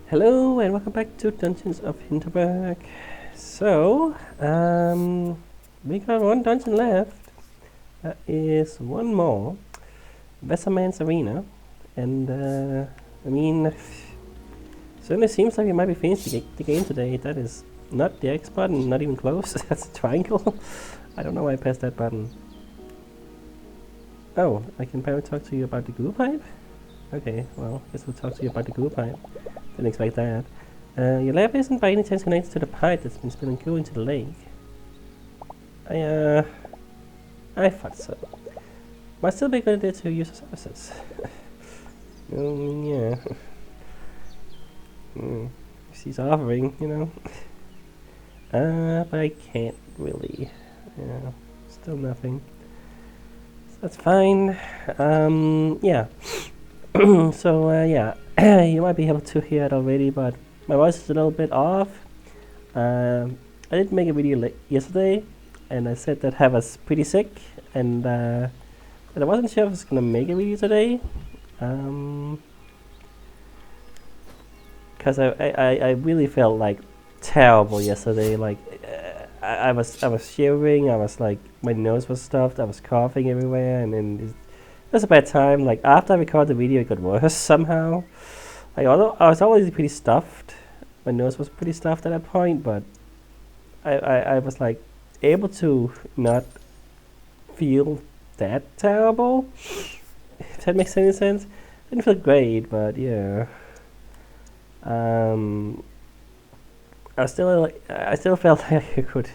Hello and welcome back to Dungeons of Hinterberg. So, we got one dungeon left. That is one more. Besserman's Arena. And, certainly seems like we might be finished the game today. That is not the X button, not even close. That's a triangle. I don't know why I pressed that button. Oh, I can apparently talk to you about the glue pipe? Okay, well, I guess we'll talk to you about the glue pipe. Didn't expect that. Your lab isn't by any chance connected to the pipe that's been spilling glue into the lake. I thought so. Might still be a good idea to use the services. Yeah. She's offering, you know. But I can't really. Yeah, still nothing. So that's fine. Yeah. So, yeah. You might be able to hear it already, but my voice is a little bit off. I did make a video yesterday, and I said that I was pretty sick, and I wasn't sure if I was gonna make a video today, because I really felt like terrible yesterday. Like I was shivering. I was like, my nose was stuffed. I was coughing everywhere, and then it was a bad time. Like after I recorded the video, it got worse somehow. Like, although I was already pretty stuffed, my nose was pretty stuffed at that point, but I was like able to not feel that terrible, if that makes any sense. Didn't feel great, but yeah. I still felt like I could,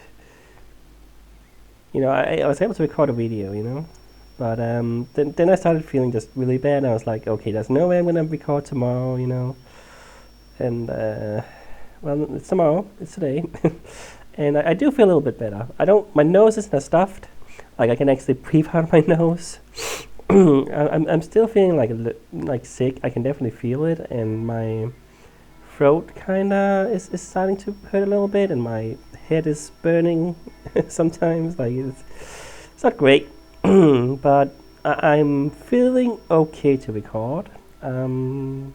you know, I was able to record a video, you know. But then I started feeling just really bad, and I was like, okay, there's no way I'm gonna record tomorrow, you know. And well, it's tomorrow, it's today, and I do feel a little bit better. My nose isn't as stuffed, like I can actually breathe out my nose. I'm still feeling like sick. I can definitely feel it, and my throat kinda is starting to hurt a little bit, and my head is burning sometimes. Like it's not great. But I'm feeling okay to record. So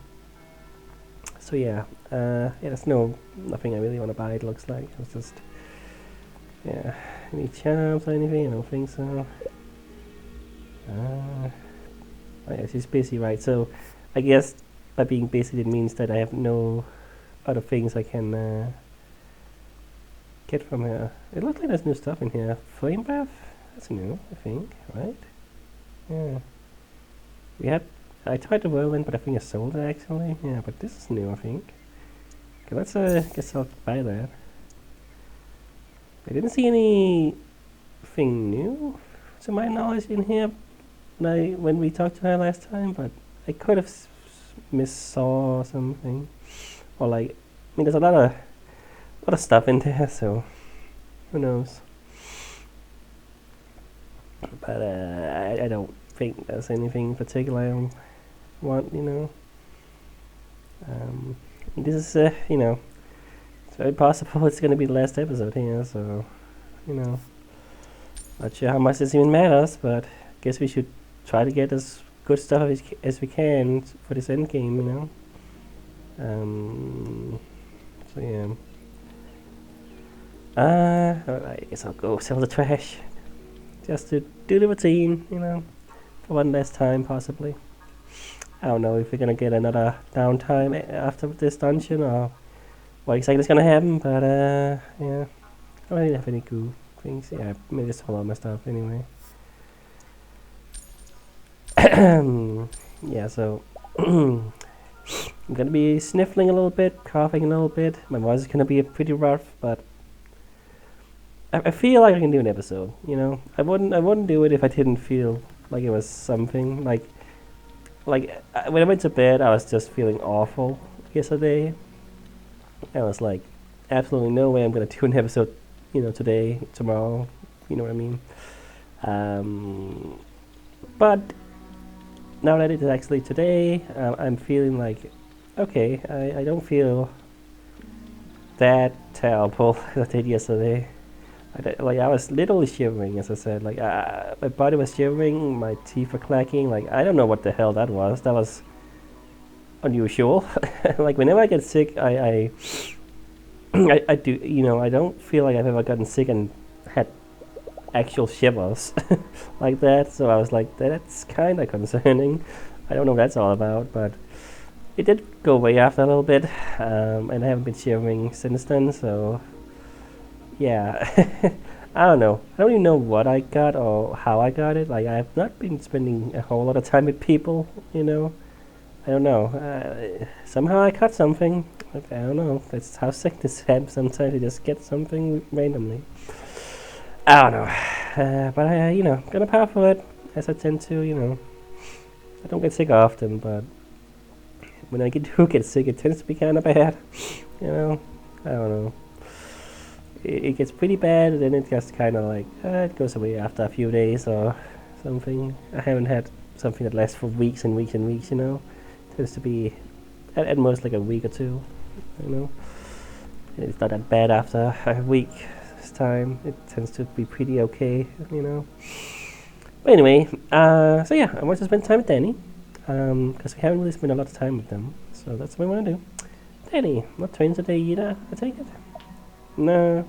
yeah, there's nothing I really want to buy. It looks like it's just any charms or anything. I don't think so. Oh yeah, she's busy, right? So I guess by being busy, it means that I have no other things I can get from her. It looks like there's new stuff in here. Flame bath. That's new, I think, right? Yeah. I tried the whirlwind, but I think I sold it actually. Yeah, but this is new, I think. Okay, let's guess I'll buy that. I didn't see anything new, to my knowledge, in here when we talked to her last time, but I could have missaw something. Or like, I mean, there's a lot of stuff in there, so who knows? But I don't think there's anything in particular I want, you know. This is, you know, it's very possible it's going to be the last episode here, so, you know, not sure how much this even matters, but I guess we should try to get as good stuff as we can for this end game, you know. So yeah. Alright, I guess I'll go sell the trash. Just to do the routine, you know, for one last time, possibly. I don't know if we're gonna get another downtime after this dungeon, or what exactly is gonna happen, but, yeah. I don't really have any cool things. Yeah, maybe just hold all my stuff anyway. Yeah, so, I'm gonna be sniffling a little bit, coughing a little bit. My voice is gonna be pretty rough, but I feel like I can do an episode, you know. I wouldn't do it if I didn't feel like it was something. Like when I went to bed, I was just feeling awful yesterday. I was like, absolutely no way I'm gonna do an episode, you know, today, tomorrow. You know what I mean? But now that it is actually today, I'm feeling like, okay, I don't feel that terrible as I did yesterday. I was literally shivering, as I said. Like my body was shivering, my teeth were clacking. Like I don't know what the hell that was. That was unusual. Like whenever I get sick, I do, you know, I don't feel like I've ever gotten sick and had actual shivers like that. So I was like, that's kind of concerning. I don't know what that's all about, but it did go away after a little bit, and I haven't been shivering since then. So yeah, I don't know. I don't even know what I got or how I got it. Like I've not been spending a whole lot of time with people, you know. I don't know. Somehow I caught something. Like, I don't know. That's how sickness happens. Sometimes you just get something randomly. I don't know. But I, you know, gonna power for it as I tend to. You know, I don't get sick often, but when I do get sick, it tends to be kind of bad. You know, I don't know. It gets pretty bad, and then it just kind of like it goes away after a few days or something. I haven't had something that lasts for weeks and weeks and weeks. You know. Tends to be at most like a week or two, you know. It's not that bad after a week's time. It tends to be pretty okay, you know. But anyway, so yeah, I want to spend time with Danny, because we haven't really spent a lot of time with them. So that's what I want to do. Danny, not trains today either, I take it? No.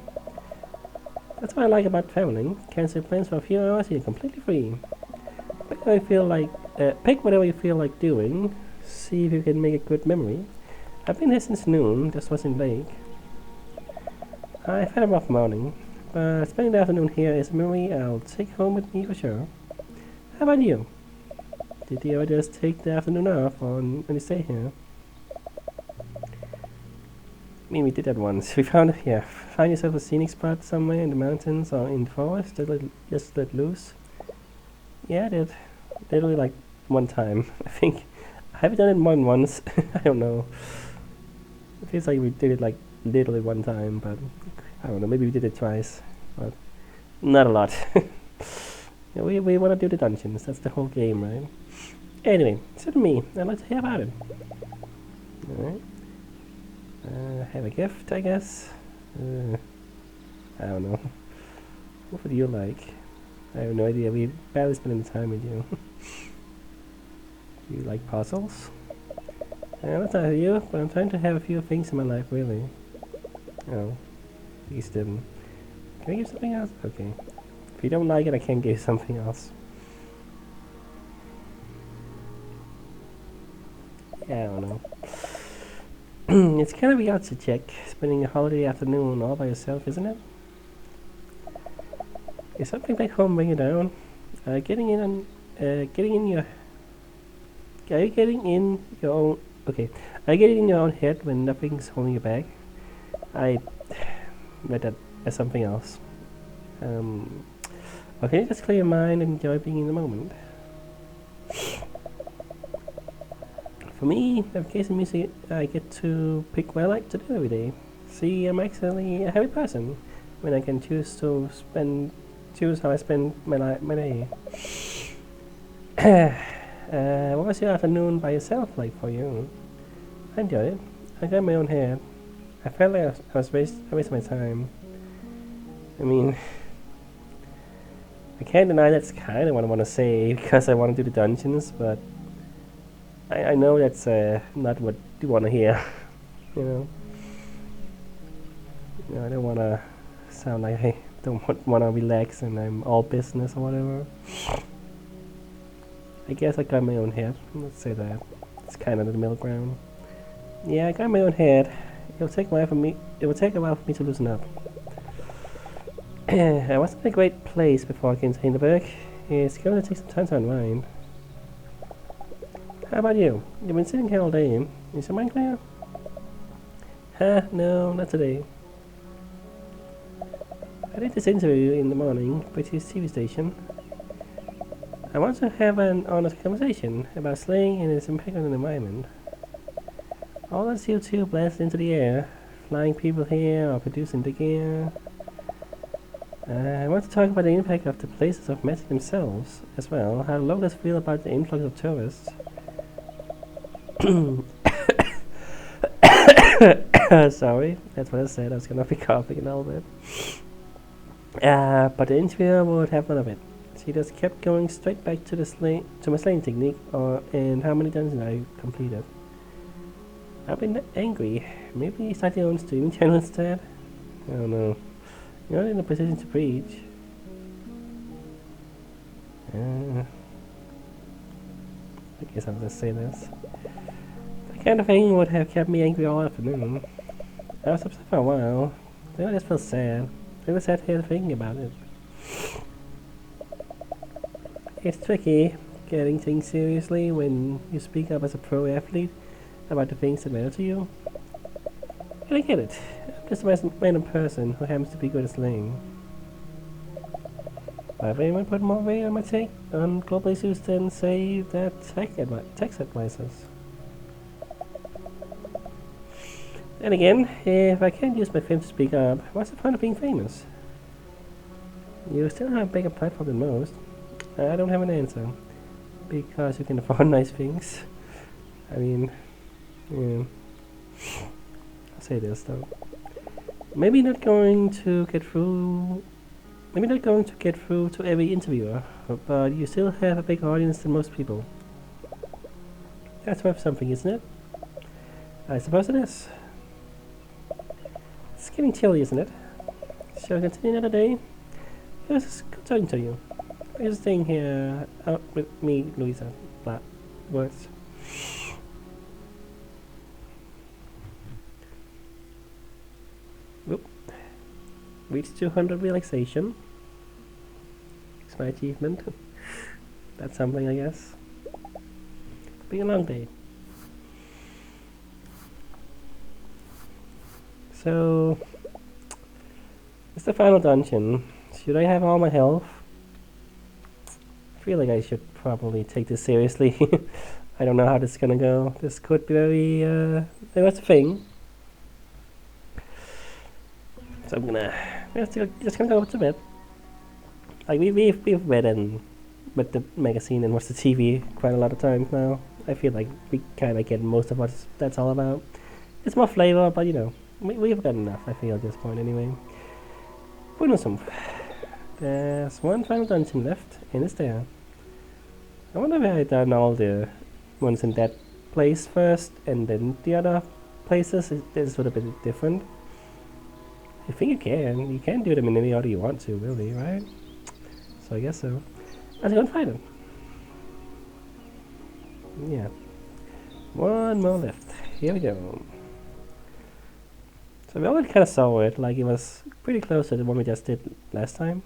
That's what I like about traveling. Cancel plans for a few hours, you're completely free. Pick whatever you feel like doing. See if you can make a good memory. I've been here since noon, just wasn't late. I've had a rough morning, but spending the afternoon here is a memory I'll take home with me for sure. How about you? Did you ever just take the afternoon off when you stay here? I mean, we did that once. We found yourself a scenic spot somewhere in the mountains or in the forest, just let loose. Yeah, I did. Literally like one time, I think. I haven't done it more than once. I don't know. It feels like we did it like literally one time, but I don't know. Maybe we did it twice, but not a lot. Yeah, we want to do the dungeons. That's the whole game, right? Anyway, so to me, I'd like to hear about it. All right. Have a gift, I guess. I don't know. What would you like? I have no idea. We barely spend any time with you. Do you like puzzles? That's not you, but I'm trying to have a few things in my life, really. Oh, please didn't. Can I give something else? Okay. If you don't like it, I can give something else. Yeah, I don't know. It's kind of weird to check, spending a holiday afternoon all by yourself, isn't it? Is something back home bring you down? Getting in your Are you getting in your own? Okay, are you getting in your own head when nothing's holding you back? I read that as something else. Or can you just clear your mind and enjoy being in the moment? For me, navigation music, I get to pick what I like to do every day. See, I'm actually a happy person when I can choose how I spend my day. What was your afternoon by yourself like for you? I enjoyed it. I got my own head. I felt like I wasted my time. I mean, I can't deny that's kind of what I want to say because I want to do the dungeons, but I know that's not what you want to hear. You know, I don't want to sound like I don't want to relax and I'm all business or whatever. I guess I got my own head. Let's say that. It's kind of the middle ground. Yeah, I got my own head. It will take a while for me to loosen up. I wasn't in a great place before I came to Hinterberg. It's going to take some time to unwind. How about you? You've been sitting here all day. Is your mind clear? No, not today. I did this interview in the morning, British TV station. I want to have an honest conversation about slaying and its impact on the environment. All that CO2 blasted into the air, flying people here or producing the gear. I want to talk about the impact of the places of magic themselves as well, how locals feel about the influx of tourists. Sorry, that's what I said. I was gonna be coughing a little bit. But the interviewer would have none of it. She just kept going straight back to my slaying technique, and how many dungeons I completed. I've been angry. Maybe start your own streaming channel instead? I don't know. You're not in a position to preach. I guess I'll just say this. That kind of thing would have kept me angry all afternoon. I was upset for a while. Then I just felt sad. I was sat here thinking about it. It's tricky getting things seriously when you speak up as a pro athlete about the things that matter to you. And I get it. I'm just a random person who happens to be good at slaying. Why would anyone put more weight on my take on global issues than say that tech advisors? And again, if I can't use my fame to speak up, what's the point of being famous? You still have a bigger platform than most. I don't have an answer. Because you can afford nice things. I mean, yeah. I'll say this though. Maybe not going to get through to every interviewer, but you still have a bigger audience than most people. That's worth something, isn't it? I suppose it is. It's getting chilly, isn't it? Shall we continue another day? It was good talking to you. You're staying here out with me, Louisa. Black words. Whoop. Reached 200 relaxation. It's my achievement. That's something, I guess. Been a long day. So, it's the final dungeon. Should I have all my health? I feel like I should probably take this seriously. I don't know how this is gonna go. This could be very, what's the thing? So I'm gonna just gonna go to bed. Like we've read the magazine and watched the TV quite a lot of times now. I feel like we kind of get most of what that's all about. It's more flavor, but you know, we've got enough. I feel at this point anyway. There's one final dungeon left, and it's there. I wonder if I had done all the ones in that place first, and then the other places. This would have been different. I think you can. You can do them in any order you want to, really, right? So I guess so. Let's go and find them. Yeah. One more left. Here we go. So we already kind of saw it, like it was pretty close to the one we just did last time.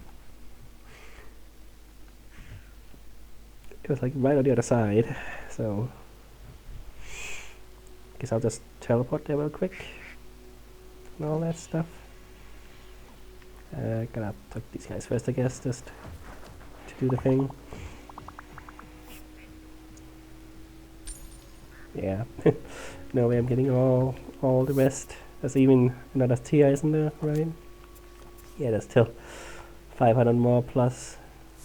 It was like right on the other side, so guess I'll just teleport there real quick and all that stuff. Gotta talk to these guys first, I guess, just to do the thing. Yeah, no way I'm getting all the rest. There's even another tier, isn't there, right? Yeah, there's still 500 more plus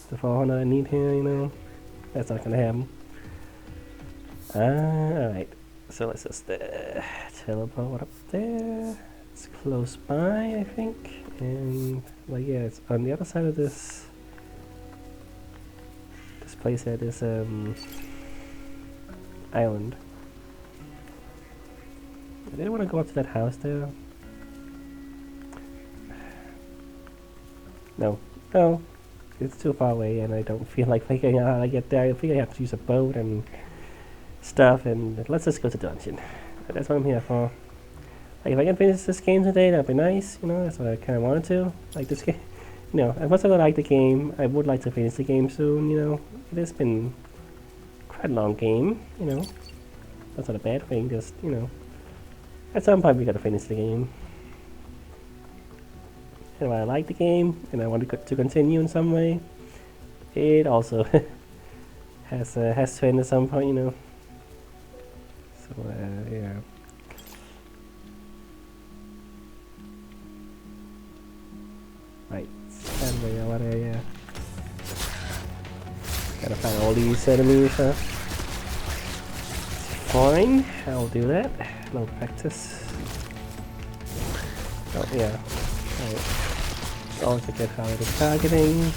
the 400 I need here, you know. That's not gonna happen. Alright, so let's just teleport up there. It's close by, I think. And, well, yeah, it's on the other side of this place here, this island. I didn't want to go up to that house there. No, it's too far away, and I don't feel like figuring out how to get there. I think I have to use a boat and stuff, and let's just go to the dungeon. That's what I'm here for. Like, if I can finish this game today, that'd be nice, you know, that's what I kind of wanted to. Like, this game, you know, as much as I like the game, I would like to finish the game soon, you know. It has been quite a long game, you know. That's not a bad thing, just, you know. At some point we gotta finish the game. And while I like the game, and I want to continue in some way, it also has to end at some point, you know. So, yeah. Right, stand by our area. Gotta find all these enemies, huh? Fine, I'll do that. No practice. Oh, yeah. Alright. Always forget how it is targeting.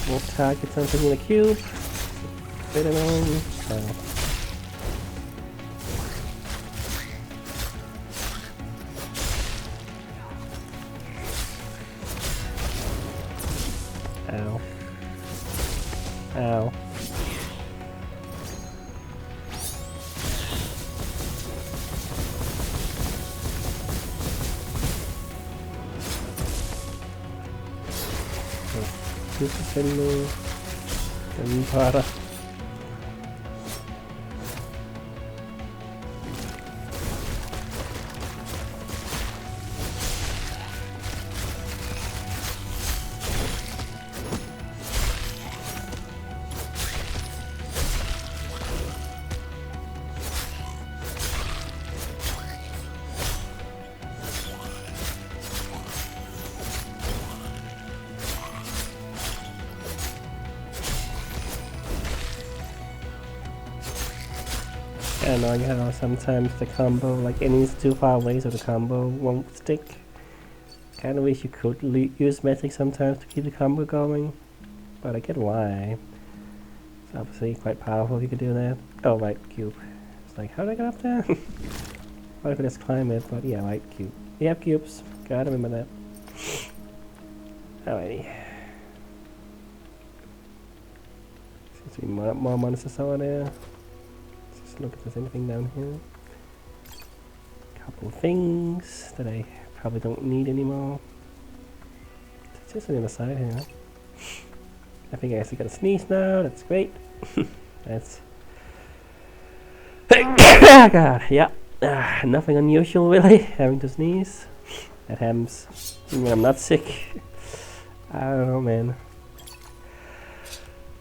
We'll target something in a cube. Bit annoying. So. Ow. Suspendu dan parah. Annoying how sometimes the combo, like enemies too far away, so the combo won't stick. Kinda wish you could use magic sometimes to keep the combo going, but I get why. It's obviously quite powerful if you could do that. Oh, right, cube. It's like, how do I get up there? Or I could just climb it, but yeah, right, cube. We have cubes, gotta remember that. Alrighty. Seems to be more monsters over there. Look if there's anything down here. Couple things that I probably don't need anymore. It's just on the other side here. I think I actually got a sneeze now. That's great. That's. Oh God, yeah. Nothing unusual really. Having to sneeze. That happens when I'm not sick. I don't know, man.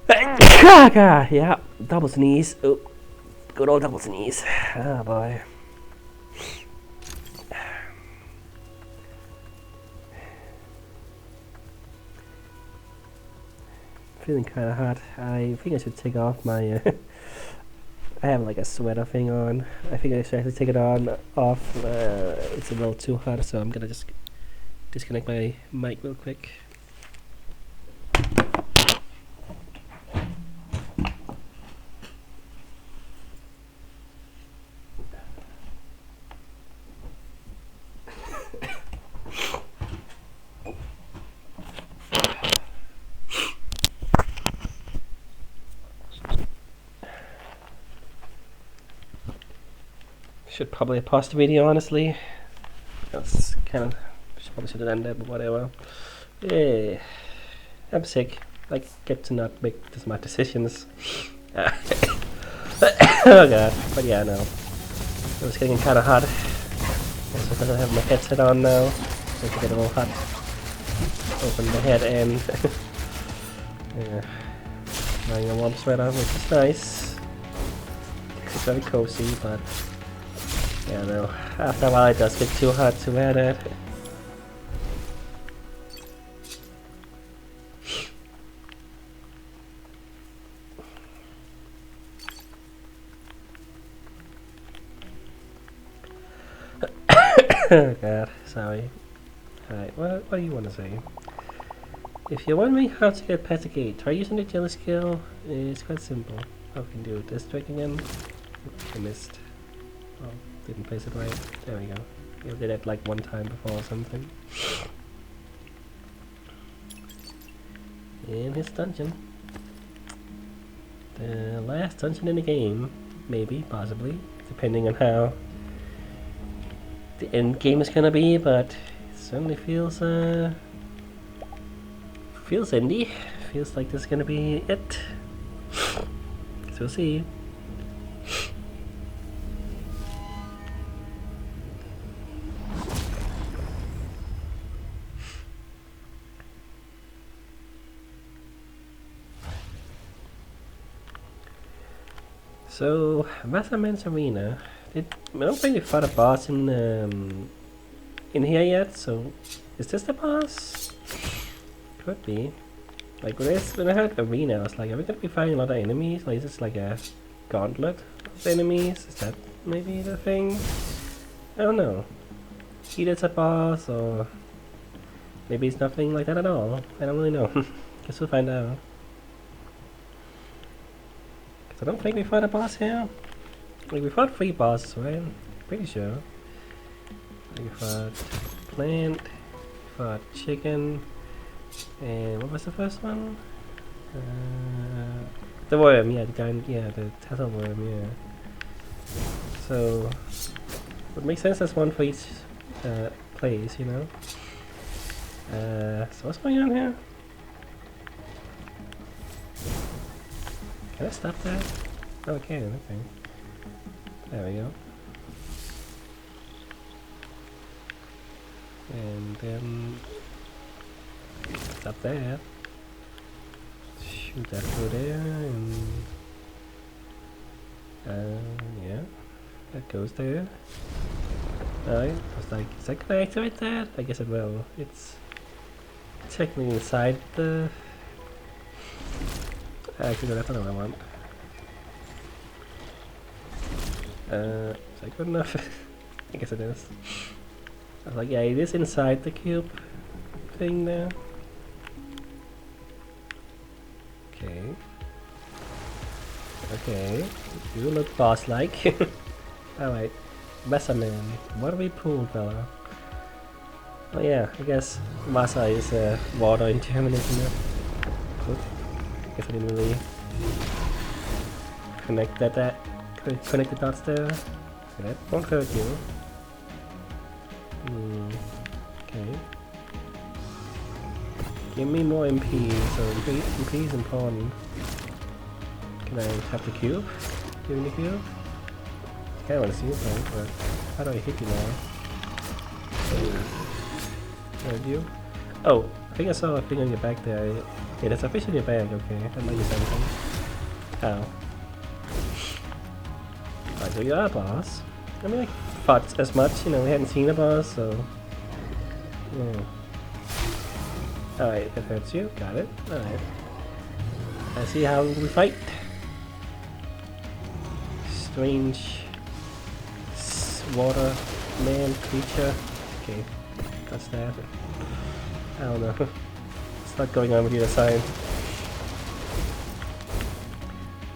Oh God, yeah. Double sneeze. Oh. Good old double sneeze. Oh boy. Feeling kind of hot. I think I should take off my. I have like a sweater thing on. I think I should actually take it off. It's a little too hot, so I'm gonna just disconnect my mic real quick. Should probably have paused the video, honestly. That's kind of probably should have ended, but whatever. Yeah, I'm sick. I get to not make this much decisions. Oh God! But yeah, no. It was getting kind of hot. Also, because I have my headset on now, so it's getting a little hot. Open the head and yeah, wearing a warm sweater, which is nice. It's very cozy, but. Yeah, no. After a while it does get too hot to wear that. Oh God, sorry. Alright, what do you want to say? If you're wondering how to get past the gate, try using the jelly skill. It's quite simple. How can you do this trick again? I missed. Oh. Didn't place it right. There we go. You did it like one time before or something. In his dungeon. The last dungeon in the game. Maybe, possibly. Depending on how the end game is gonna be, but it certainly feels feels indie. Feels like this is gonna be it. So we'll see. So, Wasserman's Arena. I don't think we fought a boss in here yet, so is this the boss? Could be. Like when I heard Arena, I was like, are we gonna be fighting a lot of enemies? Like, is this like a gauntlet of enemies? Is that maybe the thing? I don't know. Either it's a boss, or maybe it's nothing like that at all. I don't really know. Guess we'll find out. I don't think we fought a boss here. Like we fought 3 bosses, right? Pretty sure. Like we fought plant, we fought chicken, and what was the first one? The worm, yeah, the giant, yeah, the Tesla worm, yeah. So, would make sense as one for each place, you know? So what's going on here? Can I stop that? Oh, I can, okay. There we go. And then stop that. Shoot that through there, and yeah, that goes there. Alright, I was like, is that gonna activate that? I guess it will. It's technically inside the... Actually, no, that's not what I want. Is that good enough? I guess it is. I was like, yeah, it is inside the cube thing there. Okay. Okay. You look boss-like. Alright. Mesa Man. What do we pull, fella? Oh yeah, I guess Masa is water in German, isn't it? Good. I guess I didn't really connect connect the dots there. Okay, that won't hurt you. Okay. Give me more MP, so MP is important. Can I have the cube? Give me the cube? I kinda wanna see it though, but how do I hit you now? Heard you? Oh, I think I saw a thing on your back there. Yeah, there's a fish in your bag, okay. That might be something. Ow. Alright, so you are a boss. I mean, I thought as much, you know, we hadn't seen a boss, so... Yeah. Alright, that hurts you. Got it. Alright. Let's see how we fight. Strange... water man creature. Okay. That's that. I don't know. What's not going on with the other side?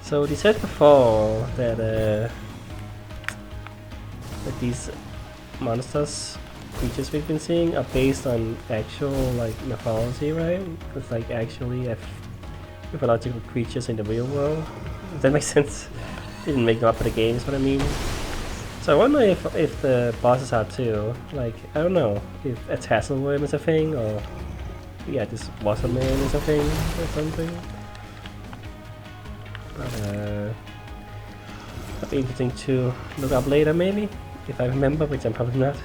So they said before that that these monsters, creatures we've been seeing, are based on actual like mythology, right? It's like actually mythological creatures in the real world. Does that make sense? They didn't make them up for the games, what I mean. So I wonder if the bosses are too. Like, I don't know if a tassel worm is a thing, or yeah, this wasserman is a thing or something. But that'd be interesting to look up later, maybe, if I remember, which I'm probably not.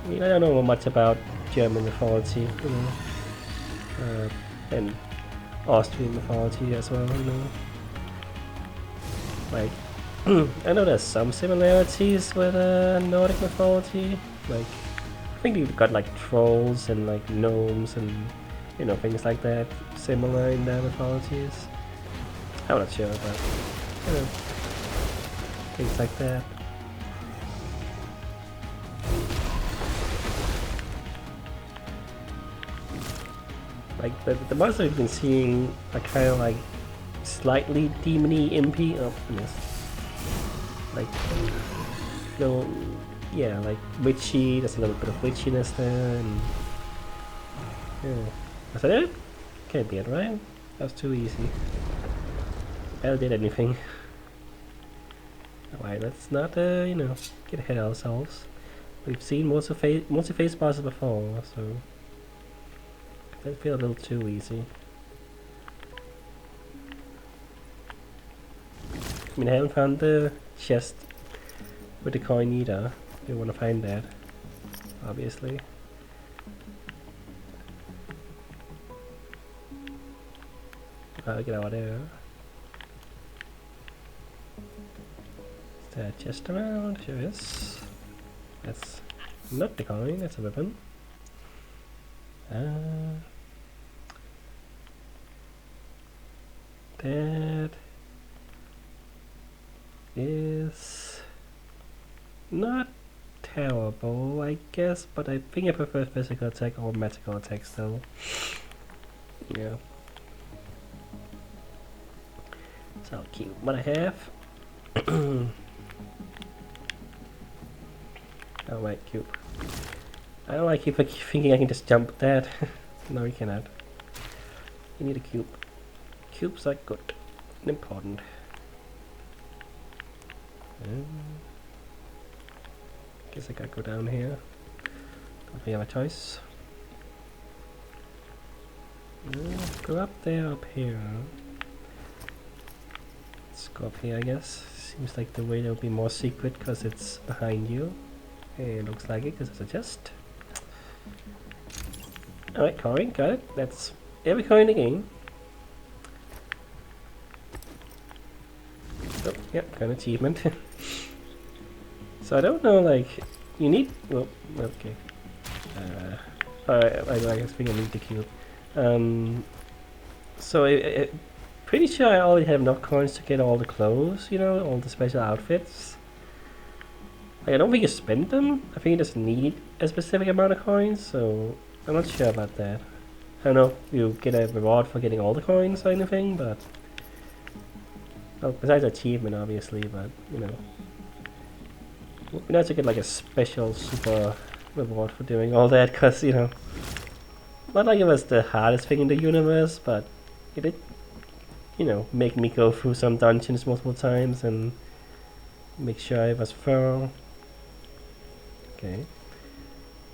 I mean, I don't know much about German mythology, you know, and Austrian mythology as well, you know. Like, I know there's some similarities with Nordic mythology. Like, I think you've got like trolls and like gnomes and you know things like that similar in their mythologies. I'm not sure, but you know, things like that. Like the monsters we've been seeing are kind of like slightly demony, impy. Oh goodness. Like, no, yeah, like witchy. There's a little bit of witchiness there, and yeah. Was that it? Can't be it, right? That was too easy. I did anything. Alright, let's not, you know, get ahead of ourselves. We've seen multi-phase bosses before, so that feel a little too easy. I mean, I haven't found the chest with the coin either. You want to find that, obviously. Get out of there. Is there a chest around? Sure is. That's not the coin, that's a weapon. That is not terrible, I guess, but I think I prefer physical attack or magical attack still. Yeah. So I'll keep what I have. Alright, cube. I don't like keep thinking I can just jump that. No, you cannot. You need a cube. Cubes are good and important. Guess I gotta go down here. Don't really have a choice. Go up there, up here. Let's go up here, I guess. Seems like the way that will be more secret because it's behind you. It looks like it because it's a chest. Alright, coin, got it. That's every coin in the game. Oh, yep, got an achievement. So I don't know, like, you need. Well, okay. I guess we need the cube. So pretty sure I already have enough coins to get all the clothes, you know, all the special outfits. Like, I don't think you spend them. I think you just need a specific amount of coins, so I'm not sure about that. I don't know if you get a reward for getting all the coins or anything, but... Well, besides achievement, obviously, but, you know. You know, to get like a special super reward for doing all that, because, you know... Not like it was the hardest thing in the universe, but it did, you know, make me go through some dungeons multiple times and make sure I was thorough. Okay.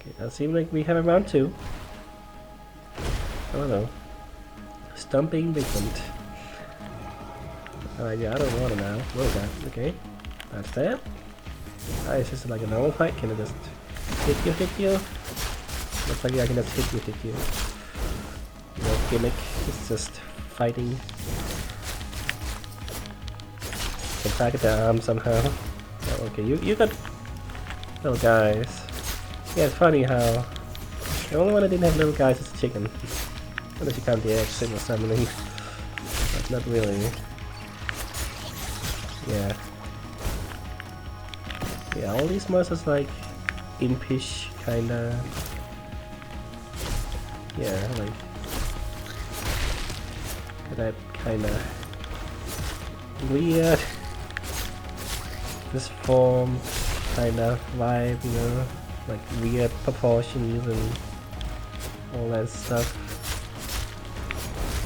Okay, that seems like we have a round 2. Oh no. Stumping Bigfoot. Alright, yeah, I don't want to now. What is that? Okay. That's that. Alright, it's just like a normal fight. Can I just hit you? Looks like I can just hit you. No gimmick. It's just fighting. Can target the arm somehow. Oh, okay, you got little guys. Yeah, it's funny how the only one I didn't have little guys is the chicken. Unless you count the exit or something. But not really. Yeah. Yeah, all these monsters like impish kinda. Yeah, like that kinda weird, this form kind of vibe, you know, like weird proportions and all that stuff.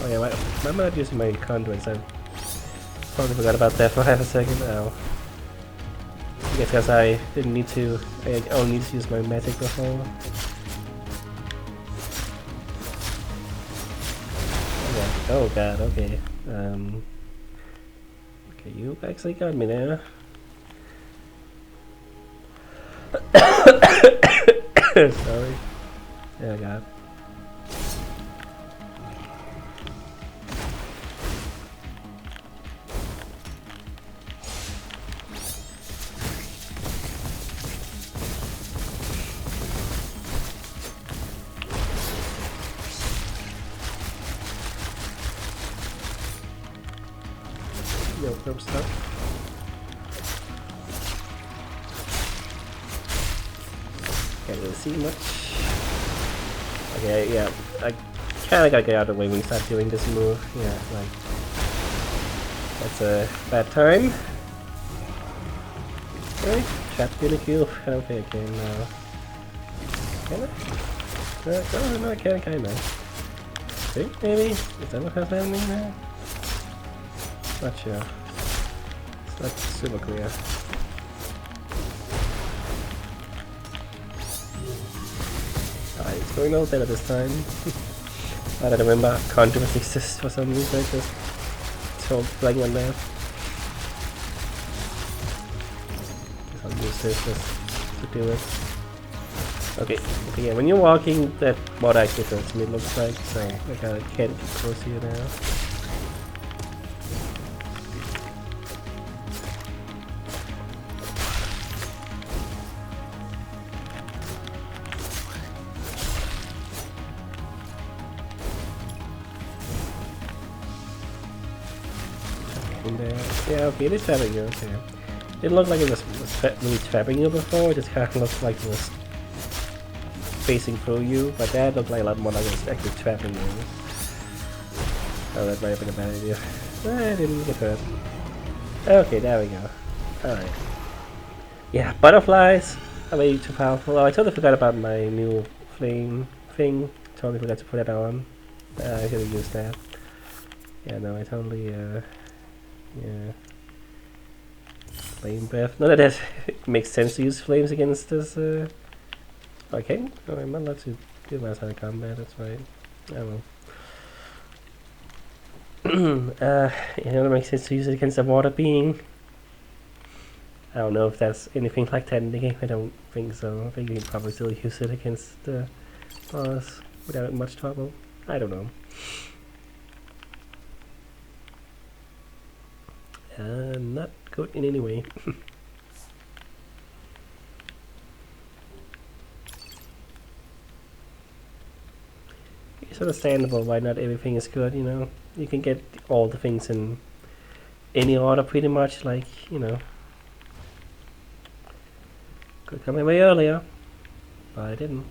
Oh yeah, why am I not using my conduits? I probably forgot about that for half a second. Oh. I guess because I didn't need to, I only need to use my magic before. Oh god, okay. Okay, you actually got me there. Sorry. Yeah, god. No stuff. Can't really see much. Okay, yeah, I kinda gotta get out of the way when we start doing this move. Yeah, like, that's a bad time. Okay, trapped in a cube. I don't think I can now. Can I? No, I can, kinda. See, maybe? Is that what has happening there? Not sure. It's not super clear. Alright, it's going a little better this time. I don't remember conduit exists for some reason. I just told playing on that. Guess I'll use this just to do it. Okay, yeah, when you're walking, that what actually hurts me, it looks like, so I can't get close to you now. Yeah, okay, it is trapping you, okay. It didn't look like it was really trapping you before, it just kind of looked like it was facing through you, but that looked like a lot more like it was actually trapping you. Oh, that might have been a bad idea. I didn't get hurt. Okay, there we go. Alright. Yeah, butterflies are way too powerful. Oh, I totally forgot about my new flame thing. Totally forgot to put it on. I should have used that. Yeah, no, I totally, yeah. Flame breath. None of that makes sense to use flames against this, okay. Oh, I'm not allowed to do that out of combat, that's right. Oh well. You know, it makes sense to use it against a water being. I don't know if that's anything like that in the game. I don't think so. I think you can probably still use it against the boss without much trouble. I don't know. Not good in any way. It's understandable why not everything is good, you know. You can get all the things in any order pretty much, like, you know. Could come away earlier, but I didn't.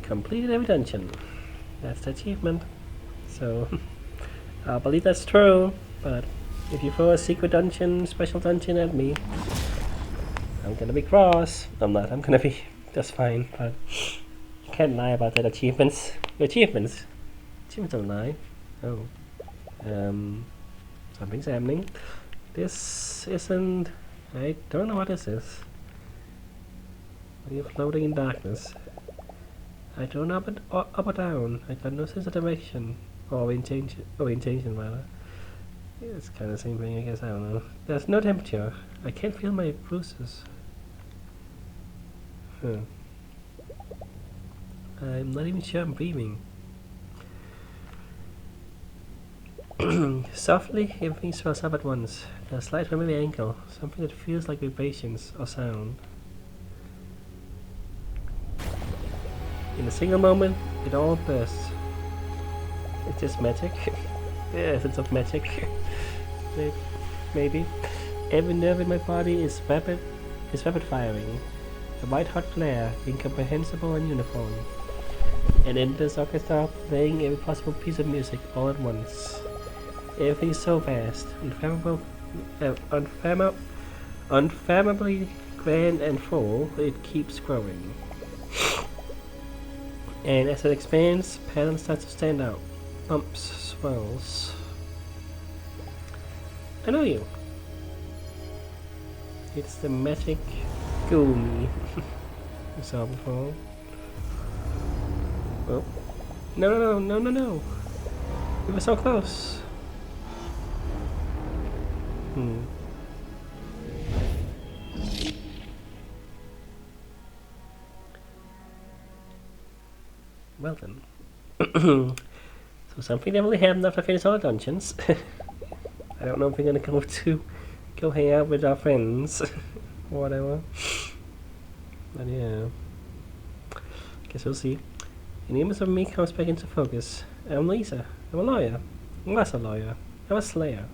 Completed every dungeon. That's the achievement. So, I believe that's true, but if you throw a secret dungeon, special dungeon at me, I'm gonna be cross. I'm not, I'm gonna be just fine, but you can't lie about that achievements. Achievements don't lie. Oh. Something's happening. This isn't... I don't know what this is. Are you floating in darkness? I don't know up or down. I got no sense of direction. Or orientation rather. Yeah, it's kind of the same thing, I guess. I don't know. There's no temperature. I can't feel my bruises. Huh. I'm not even sure I'm breathing. Softly, everything swells up at once. A slight from every ankle. Something that feels like vibrations or sound. In a single moment, it all bursts. It's just magic. The essence of magic. Maybe. Every nerve in my body is rapid firing. A white hot glare, incomprehensible and uniform. An endless orchestra playing every possible piece of music all at once. Everything is so vast, unfathomably grand and full, it keeps growing. And as it expands, patterns start to stand out. Bumps, swells. I know you. It's the magic Goomy you saw before. Oh. No. We were so close. Well then. So something definitely happened after I finished all the dungeons. I don't know if we're gonna go hang out with our friends or whatever. But yeah. Guess we'll see. An image of me comes back into focus. I'm Lisa. I'm a lawyer. I was a lawyer. I'm a slayer.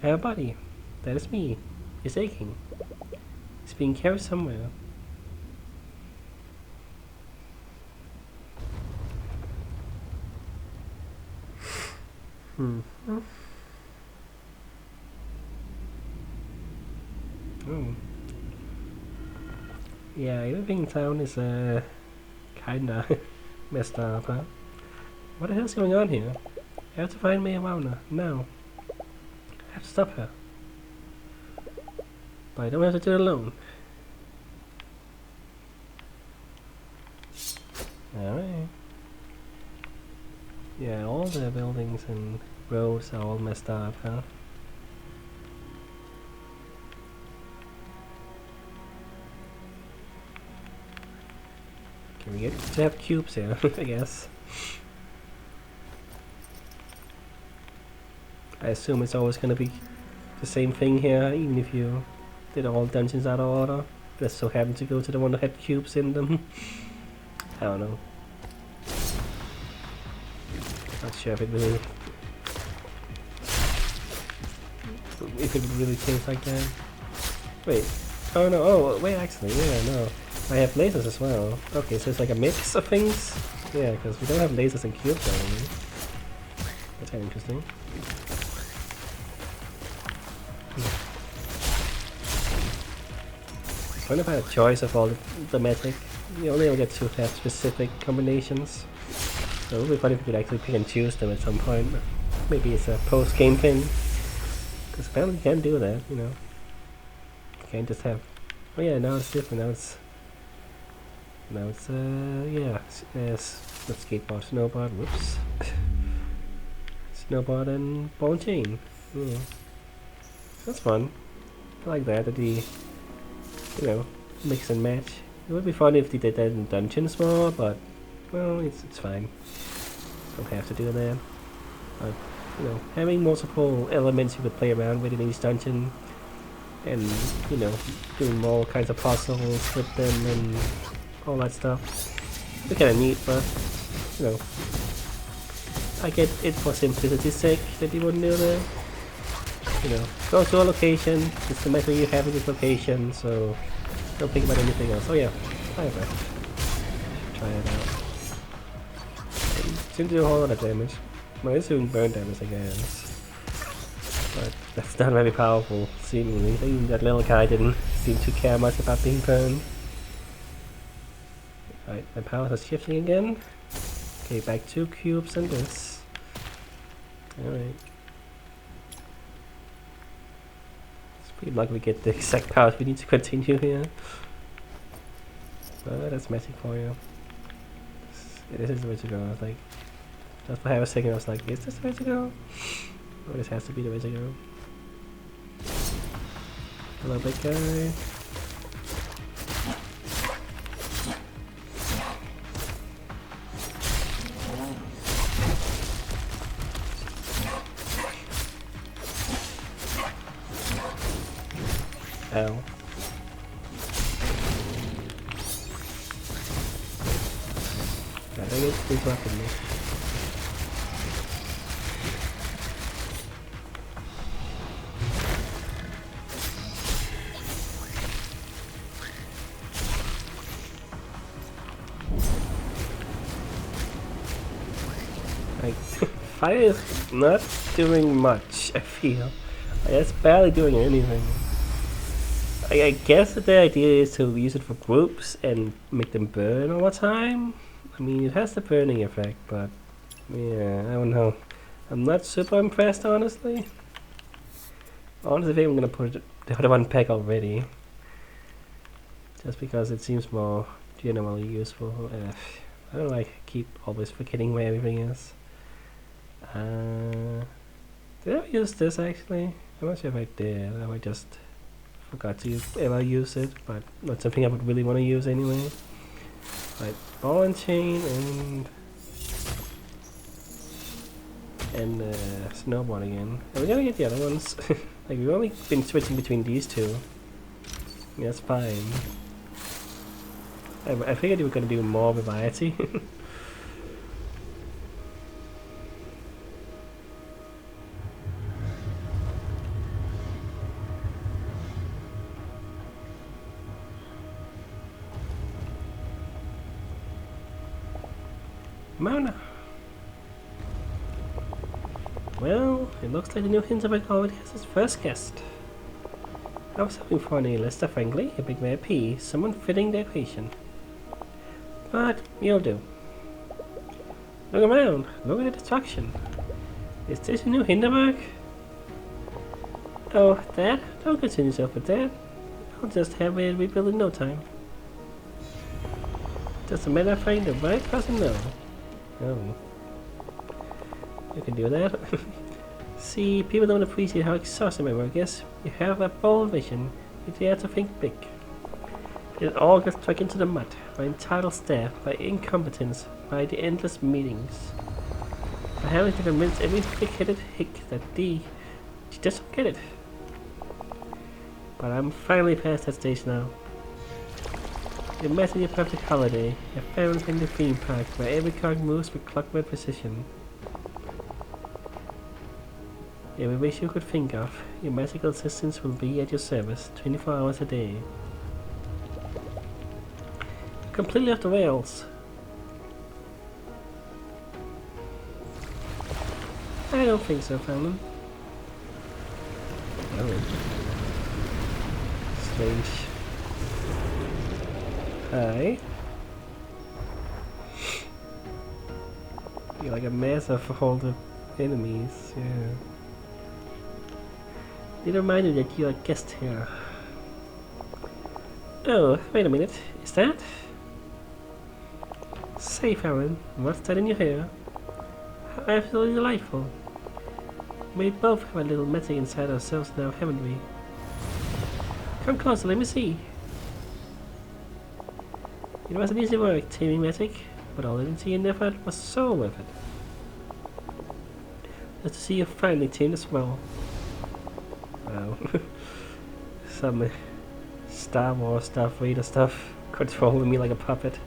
I have a body. That is me. It's aching. It's being carried somewhere. Oh. Yeah, everything in town is kinda messed up, huh? What the hell's going on here? I have to find Marijuana now. I have to stop her. But I don't have to do it alone. Alright. Yeah, all the buildings and roads are all messed up, huh? Can we get to have cubes here, I guess. I assume it's always gonna be the same thing here, even if you did all dungeons out of order. Just so happen to go to the one that had cubes in them. I don't know. Not sure if it really... if it would really change like that. Wait. Oh no, oh wait, actually, yeah, no. I have lasers as well. Okay, so it's like a mix of things? Yeah, because we don't have lasers and cubes only. That's kind of interesting. What if I had a choice of all the magic? You only ever get to have specific combinations. So it would be fun if you could actually pick and choose them at some point. Maybe it's a post-game thing. Because apparently you can't do that, you know. You can't just have... Oh yeah, now it's different. Now it's yeah, not skateboard, snowboard, whoops. Snowboard and ball and chain. Yeah. That's fun. I like that the, you know, mix and match. It would be fun if they did that in dungeons more, but, well, it's fine. Don't have to do that. But, you know, having multiple elements you could play around with in each dungeon, and, you know, doing more kinds of puzzles with them and all that stuff. It's kind of neat, but, you know, I get it for simplicity's sake that you wouldn't do that. You know, go to a location, it's the method you have in this location, so don't think about anything else. Oh yeah, fireball. Try it out. It seems to do a whole lot of damage. Well, it's doing burn damage, I guess. But that's not very powerful, seemingly. Even that little guy didn't seem to care much about being burned. Right, my powers are shifting again. Okay, back 2 cubes and this. Alright. It's pretty lucky we get the exact powers we need to continue here. That's magic for you. This is the way to go. I was like, just for half a second I was like, is this the way to go? Oh, this has to be the way to go. Hello, big guy. Ow. I think it's big weapon me. Like, fire is not doing much, I feel. It's barely doing anything. I guess that the idea is to use it for groups and make them burn all the time. I mean, it has the burning effect, but yeah, I don't know. I'm not super impressed, honestly. Honestly, I think I'm gonna put the other one back already. Just because it seems more generally useful. I don't like keep always forgetting where everything is. Did I use this actually? I'm not sure if I did. I might just forgot to ever use it, but not something I would really want to use anyway. Right, ball and chain and snowboard again. And we're gonna get the other ones. Like we've only been switching between these two. Yeah, that's fine. I figured you were gonna do more variety. Mona. Well, it looks like the new Hinterberg already has its first guest. I was hoping for an A-lister friendly, a big red P, someone fitting the equation. But you'll do. Look around, look at the destruction. Is this a new Hinterberg? Oh, Dad, don't concern yourself with that. I'll just have it rebuilt in no time. Just a matter of finding the right person now. Oh. You can do that. See, people don't appreciate how exhausting my work is. You have a bold vision. You dare to think big. It all gets dragged into the mud. My entitled staff, my incompetence, by the endless meetings. By having to convince every thick-headed hick that she just don't get it. But I'm finally past that stage now. Imagine your perfect holiday, a family-friendly theme park where every car moves with clockwork precision. Every wish you could think of, your magical assistants will be at your service 24 hours a day. Completely off the rails. I don't think so, Fallon. Oh. Strange. Hi. You're like a mess of all the enemies, yeah. Need a reminder that you're a guest here. Oh, wait a minute. Is that? Say, Farron, what's that in your hair? How absolutely delightful. We both have a little magic inside ourselves now, haven't we? Come closer, let me see. It wasn't easy work taming magic, but all the energy and effort was so worth it. Just to see you finally tamed as well. Wow. Some Star Wars stuff, Vader stuff, controlling me like a puppet.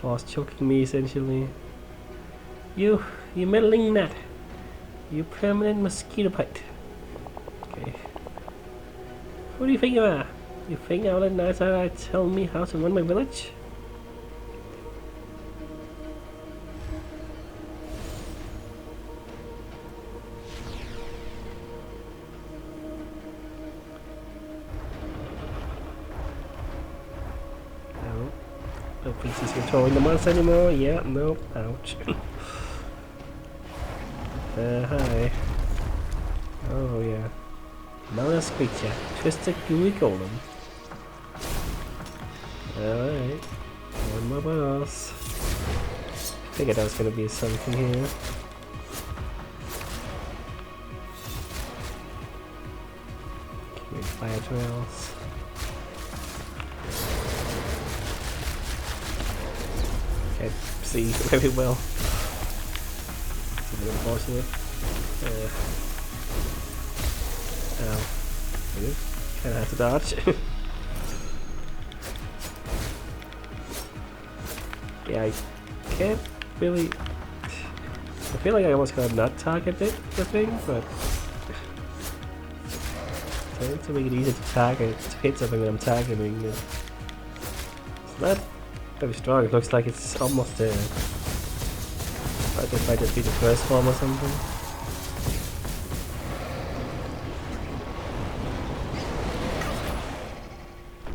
Force choking me essentially. You meddling gnat. You permanent mosquito bite. Okay. Who do you think you are? You think I'll let nights out tell me how to run my village? No. Don't think he's controlling the monster anymore. Yeah, no. Ouch. Hi. Oh yeah. Bonus creature. Twisted gooey golem. Alright. One more boss. Figured there was gonna be something here. Fire trails. Can't see very well. It's a bit unfortunate. Ow. Kinda have to dodge. Yeah, I can't really... I feel like I almost gotta not target it, the thing, but... trying to make it easy to target, to hit something when I'm targeting it. It's not very strong, it looks like it's almost there. Like it might just be the first form or something.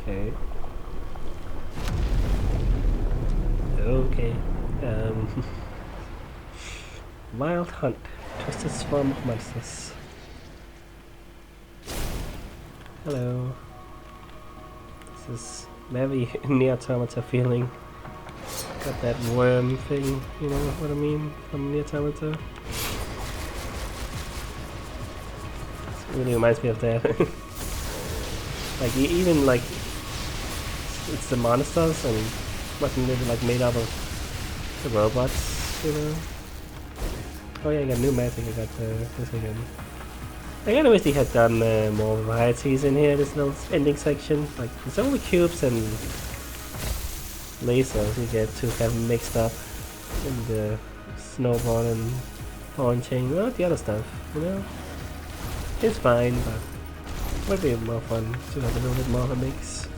Okay. Okay. Wild Hunt. Twisted Swarm of Monsters. Hello. This is very near Automata feeling. Got that worm thing, you know what I mean? From near Automata. It really reminds me of that. Like even like it's the monsters and wasn't it like made out of the robots, you know? Oh yeah, I got new magic, I got this again. I kinda wish they had done more varieties in here, this little ending section. Like, it's only cubes and lasers you get to have mixed up in the snowball and launching, not the other stuff, you know? It's fine, but it would be more fun to have a little bit more of a mix.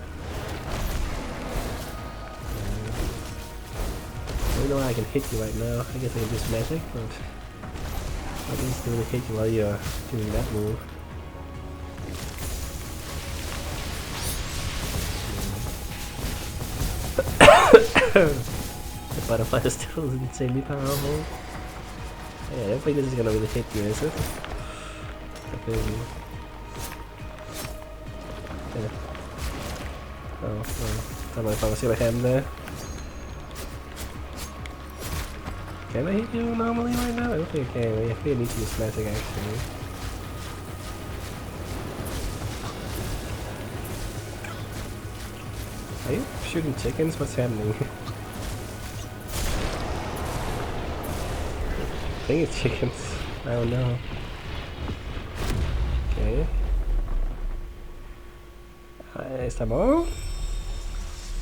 I don't know I can hit you right now, I guess I can use magic, but I can still hit you while you're doing that move. The butterfly is still insanely powerful. Yeah, I don't think this is gonna really hit you, is it? Okay. Yeah. Oh, well. I don't know if I was gonna ham there. Can I hit you normally right now? I don't think I can. I think I need to use magic actually. Are you shooting chickens? What's happening? I think it's chickens. I don't know. Okay. Is there more?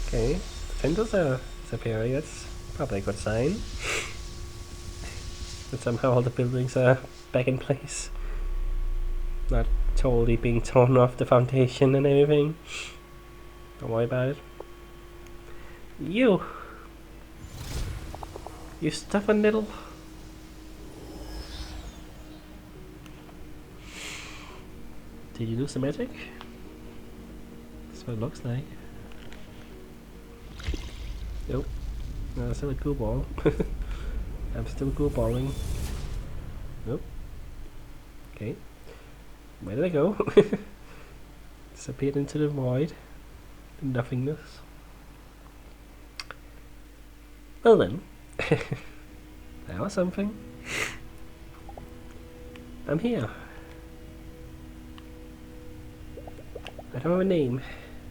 Okay. The tendrils are disappearing. That's probably a good sign. But somehow all the buildings are back in place. Not totally being torn off the foundation and everything. Don't worry about it. You stubborn little... Did you lose the magic? That's what it looks like. Nope. No, it's still a cool ball. I'm still go bowling. Nope. Okay. Where did I go? Disappeared into the void. The nothingness. Well then. That was something. I'm here. I don't have a name.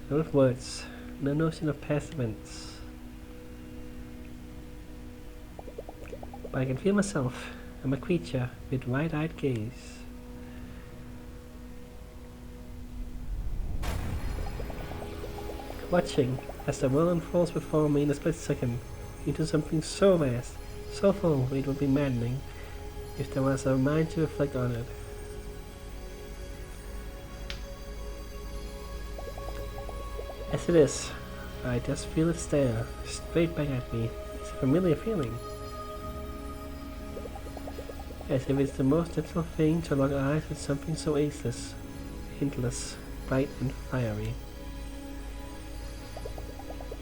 I don't have words. No notion of past events. But I can feel myself. I'm a creature with wide-eyed gaze. Watching as the world unfolds before me in a split second into something so vast, so full it would be maddening if there was a mind to reflect on it. As it is, I just feel it stare straight back at me. It's a familiar feeling. As if it's the most natural thing to lock eyes with something so ageless, endless, bright and fiery.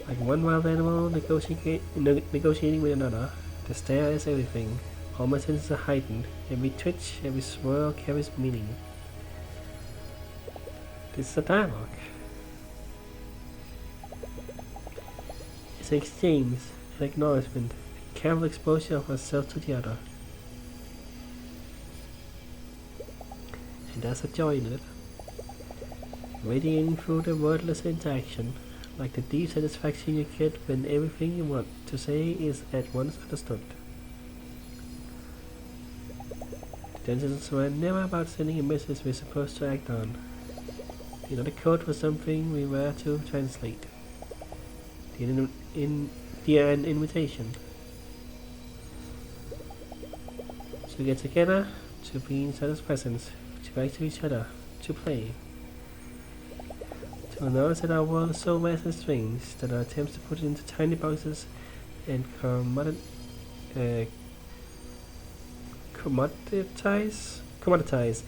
Like one wild animal negotiating with another, the stare is everything. All my senses are heightened. Every twitch, every swirl carries meaning. This is a dialogue. It's an exchange, an acknowledgement, a careful exposure of oneself to the other. And there's a joy in it, radiating through the wordless interaction, like the deep satisfaction you get when everything you want to say is at once understood. The tensions were never about sending a message we're supposed to act on. The other code was something we were to translate. An invitation to get together, to be in each other's presence, to write to each other, to play. To acknowledge that our world is so vast and strange that our attempts to put it into tiny boxes and commoditize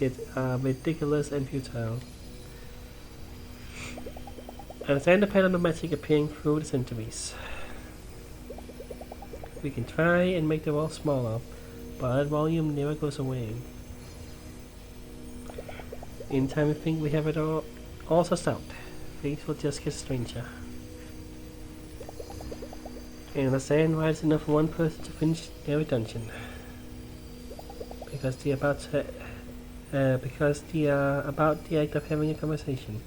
it are ridiculous and futile. And stand depend on the magic appearing through the centuries. We can try and make the world smaller, but that volume never goes away. In time we think we have it all sussed out. Things will just get stranger. And understand why it's enough for one person to finish every dungeon. Because they are about the act of having a conversation.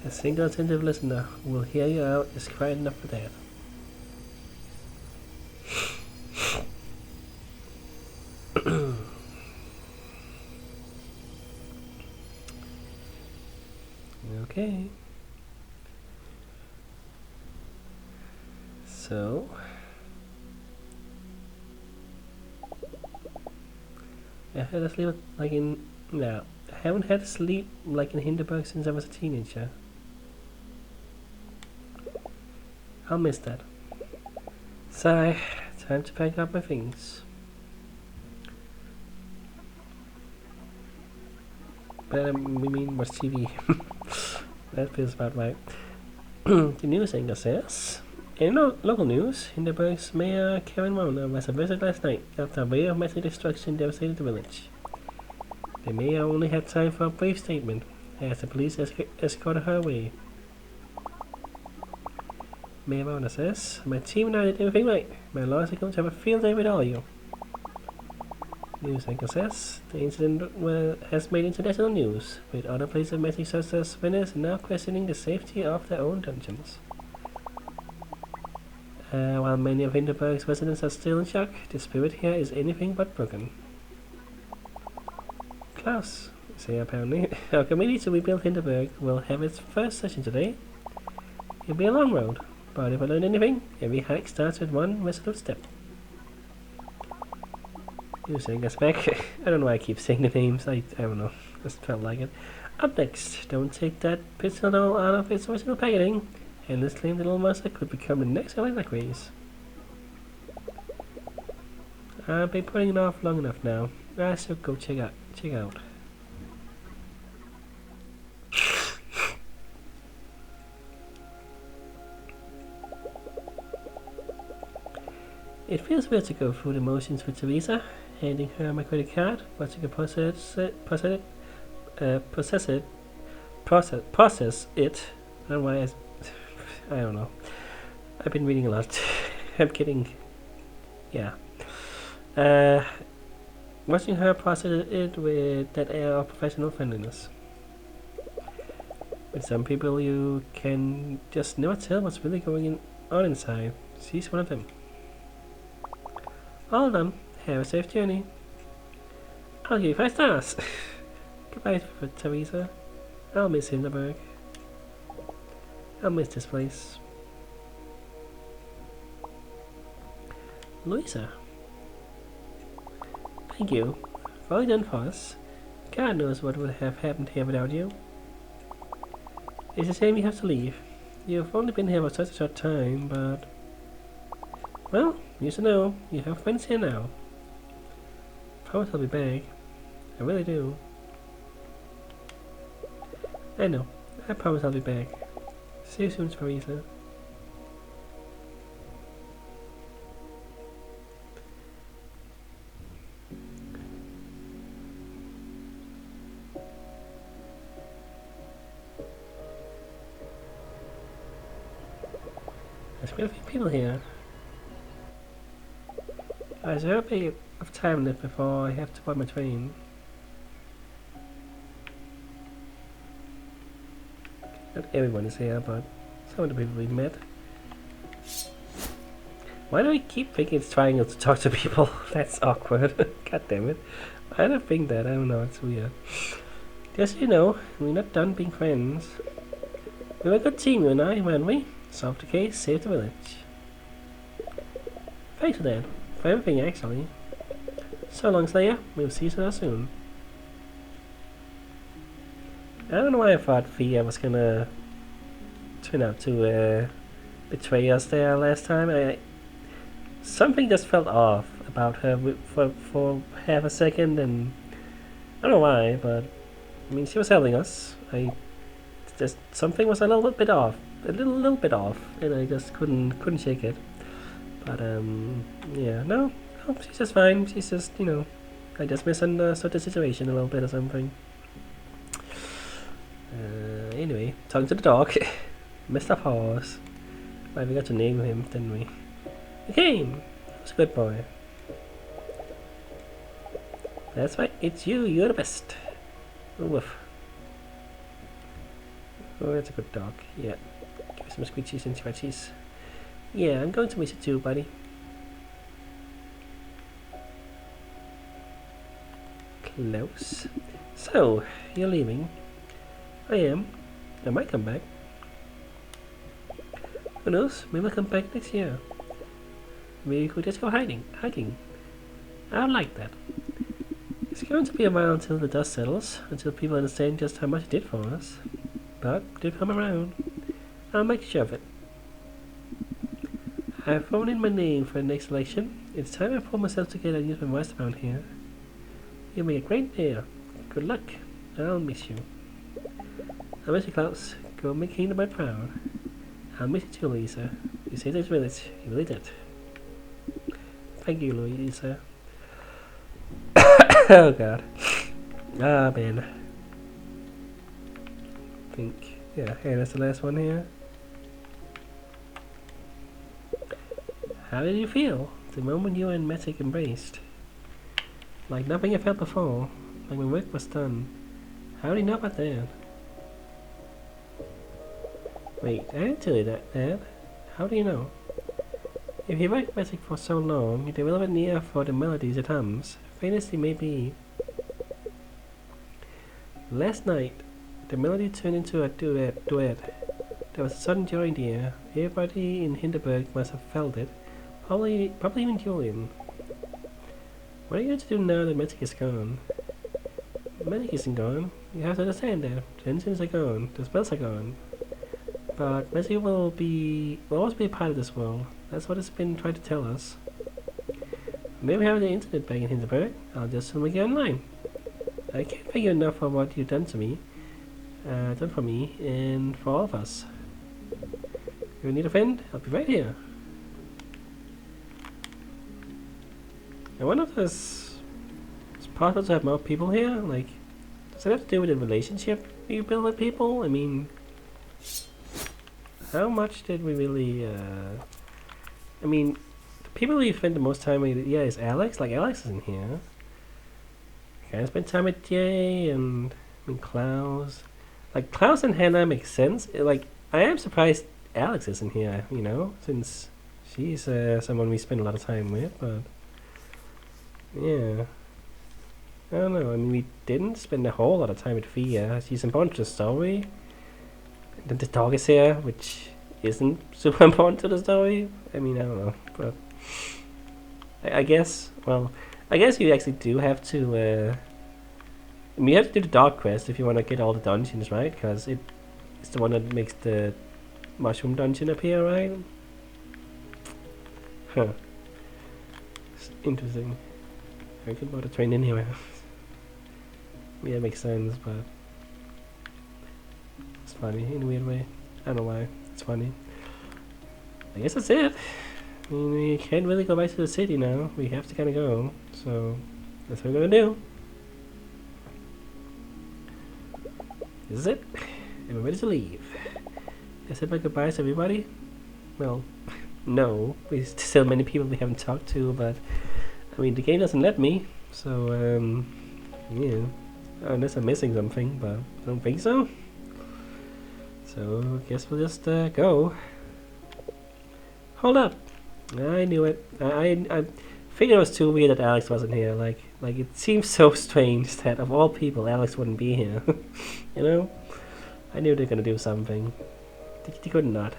A single attentive listener who will hear you out is quite enough for that. Okay. So I had to sleep like in I haven't had to sleep like in Hinterberg since I was a teenager. I'll miss that. Sigh, time to pack up my things. But we mean watch TV. That feels about right. The news anchor says, in local news, Hinterberg's mayor Karen Warner was arrested last night after a wave of massive destruction devastated the village. The mayor only had time for a brief statement as the police escorted her away. Mayor Warner says, my team and I did everything right. My lawyers are going to have a field day with all you. News anchor says, the incident has made international news, with other places of magic such as Venice now questioning the safety of their own dungeons. While many of Hinterberg's residents are still in shock, the spirit here is anything but broken. Klaus, say apparently, our committee to rebuild Hinterberg will have its first session today. It'll be a long road, but if I learn anything, every hike starts with one resolute step. You're saying us back. I don't know why I keep saying the names. I don't know. Just felt like it. Up next, don't take that pistol doll out of its original packaging, and this claim the little monster could become the next electric race. I've been putting it off long enough now. I should go check out. It feels weird to go through the motions with Teresa, handing her my credit card, watching her process it, process it. I don't know why I don't know. I've been reading a lot. I'm kidding. Yeah. Watching her process it with that air of professional friendliness. With some people, you can just never tell what's really going on inside. She's one of them. All done. Have a safe journey. I'll give you 5 stars. Goodbye, Teresa. I'll miss Hinterberg. I'll miss this place. Louisa. Thank you for all you done for us. God knows what would have happened here without you. It's a shame you have to leave. You've only been here for such a short time, but... Well, you should know, you have friends here now. Promise I'll be back. I really do. I know. I promise I'll be back. See you soon, Teresa. There's quite a few people here. There's a bit of time left before I have to board my train. Not everyone is here, but some of the people we've met. Why do we keep thinking it's triangle to talk to people? That's awkward. God damn it. I don't think that. I don't know. It's weird. Just so you know, we're not done being friends. We were a good team, you and I, weren't we? Solved the case, saved the village. Thanks for that. For everything, actually. So long, Slayer. We'll see each other soon. I don't know why I thought Thea was gonna turn out to betray us there last time. Something just felt off about her for half a second, and I don't know why, but I mean, she was helping us. Just something was a little bit off, a little bit off, and I just couldn't shake it. But yeah, no, she's just fine. She's just, you know, I just misunderstood the situation a little bit or something. Anyway, talking to the dog, Mr. Horse. Right, we got to name him, didn't we? He came. He's a good boy. That's right, it's you. You're the best. Woof. Oh, that's a good dog. Yeah. Give me some squeechies and scratchies. Yeah, I'm going to miss you too, buddy. Close. So, you're leaving. I am. I might come back. Who knows? Maybe I'll come back next year. Maybe we could just go hiking. I don't like that. It's going to be a while until the dust settles, until people understand just how much it did for us. But do come around. I'll make sure of it. I've thrown in my name for the next election. It's time I pull myself together and use my voice around here. You'll be a great mayor. Good luck. I'll miss you. I'll miss you, Klaus. Go make Hinterberg proud. I'll miss you too, Louisa. You saved this village. You really did. Thank you, Louisa. Oh god. Ah, man. I think, yeah, hey, that's the last one here. How did you feel the moment you and Matic embraced? Like nothing I felt before, like when work was done. How do you know about that? Wait, I didn't tell you that, Dad. How do you know? If you work Matic for so long, you develop an ear for the melodies it hums, faint as they may be. Last night, the melody turned into a duet. There was a sudden joy in the air. Everybody in Hinterberg must have felt it. Probably even Julian. What are you going to do now that Magic is gone? Magic isn't gone. You have to understand that. The engines are gone. The spells are gone. But Magic will always be a part of this world. That's what it's been trying to tell us. Maybe we have the internet back in Hinterberg. I'll just make it online. I can't thank you enough for what you've done to me. Done for me and for all of us. If you need a friend, I'll be right here. I wonder if it's possible to have more people here. Like, does it have to do with the relationship you build with people? I mean, how much did we really? I mean, the people we spend the most time with, yeah, is Alex. Like, Alex isn't here. Okay, I spend time with Jay and Klaus. Like, Klaus and Hannah make sense. Like, I am surprised Alex isn't here, you know, since she's someone we spend a lot of time with, but yeah. I don't know, I mean, we didn't spend a whole lot of time with Fia. She's important to the story. Then the dog is here, which isn't super important to the story. I mean, I don't know, but I guess, well, I guess you actually do have to, I mean, you have to do the dog quest if you want to get all the dungeons, right? Because it's the one that makes the mushroom dungeon appear, right? Huh. It's interesting. I could put a train in here. Yeah, it makes sense, but it's funny in a weird way. I don't know why. It's funny. I guess that's it. I mean, we can't really go back to the city now. We have to kind of go. So that's what we're gonna do. This is it. And we're ready to leave. I said my goodbyes to everybody. Well, no. There's still many people we haven't talked to, but I mean, the game doesn't let me. So, yeah. Unless I'm missing something, but I don't think so. So, I guess we'll just go. Hold up. I knew it. I figured it was too weird that Alex wasn't here. Like it seems so strange that of all people, Alex wouldn't be here. You know? I knew they were gonna do something. They could not.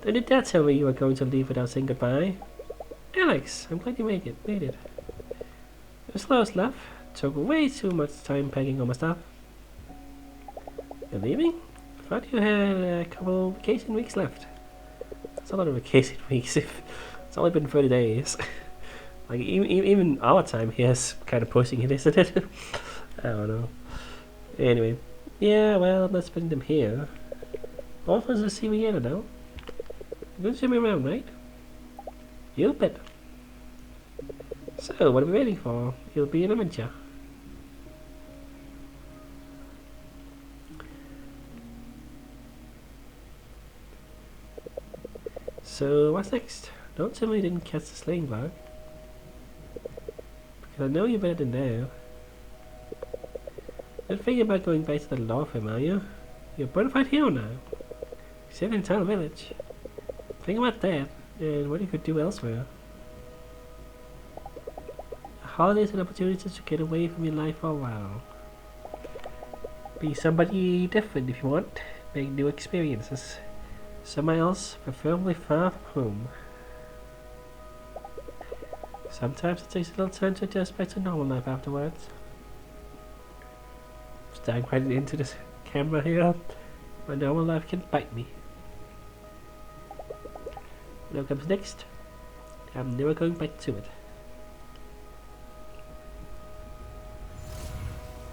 Then did Dad tell me you were going to leave without saying goodbye? Alex, I'm glad you made it. It was close, love. Took way too much time packing all my stuff. You're leaving? I thought you had a couple vacation weeks left. That's a lot of vacation weeks if it's only been 30 days. Like, even our time here is kind of pushing it, isn't it? I don't know. Anyway. Yeah, well, I'm not spending them here. All fun to see me again, I know. You're going to show me around, right? You bet. So, what are we waiting for? It'll be an adventure. So, what's next? Don't tell me you didn't catch the slaying bug. Because I know you better than that. Don't think about going back to the law firm, are you? You're a bona fide hero now. You saved an entire village. Think about that, and what you could do elsewhere. Holidays and opportunities to get away from your life for a while. Be somebody different if you want. Make new experiences. Somewhere else, preferably far from home. Sometimes it takes a little time to adjust back to normal life afterwards. Staring right into this camera here. My normal life can bite me. What comes next? I'm never going back to it.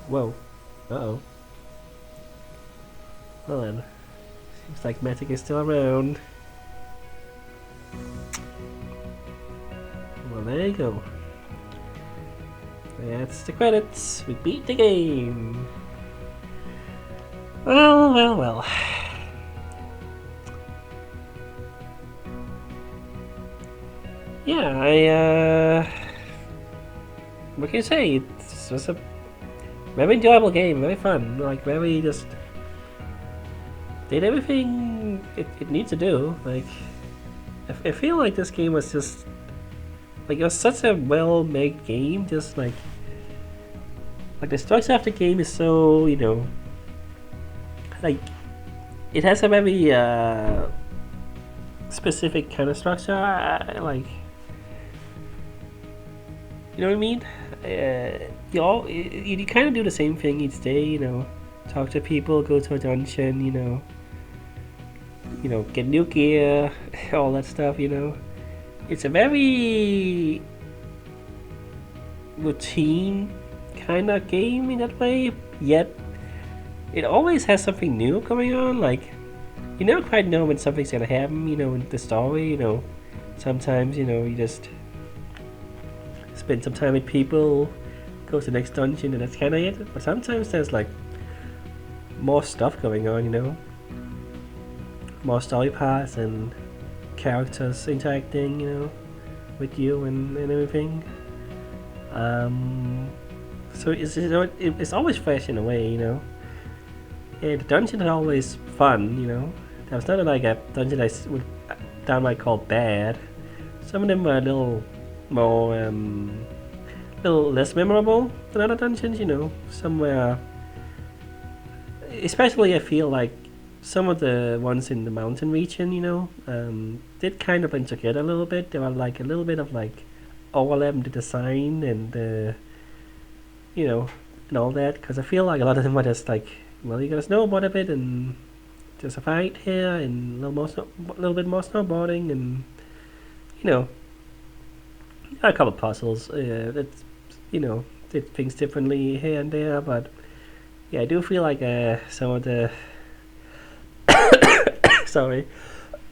Whoa. Uh-oh. Well then. Seems like Magic is still around. Well, there you go. That's the credits. We beat the game. Well. Yeah, what can you say? It was a very enjoyable game, very fun. Like, very just did everything it needs to do. Like, I feel like this game was just like, it was such a well-made game. Just like the structure of the game is so, you know, like it has a very specific kind of structure. Like, you know what I mean? You kind of do the same thing each day, you know. Talk to people, go to a dungeon, you know, get new gear, all that stuff, you know. It's a very routine kind of game in that way, yet it always has something new going on. Like, you never quite know when something's gonna happen, you know, in the story, you know. Sometimes, you know, you just spend some time with people, go to the next dungeon, and that's kind of it. But sometimes there's like more stuff going on, you know, more story paths and characters interacting, you know, with you and everything. So it's always fresh in a way, you know. And the dungeon is always fun, you know. There's not like a dungeon I would downright call bad. Some of them are a little more, little less memorable than other dungeons, you know. Somewhere, especially I feel like some of the ones in the mountain region, you know, did kind of blend together a little bit. There were like a little bit of like overlap in the design and you know, and all that. Because I feel like a lot of them were just like, well, you gotta snowboard a bit and just a fight here and a little bit more snowboarding and you know, a couple of puzzles. That's, you know, did things differently here and there, but yeah, I do feel like some of the sorry.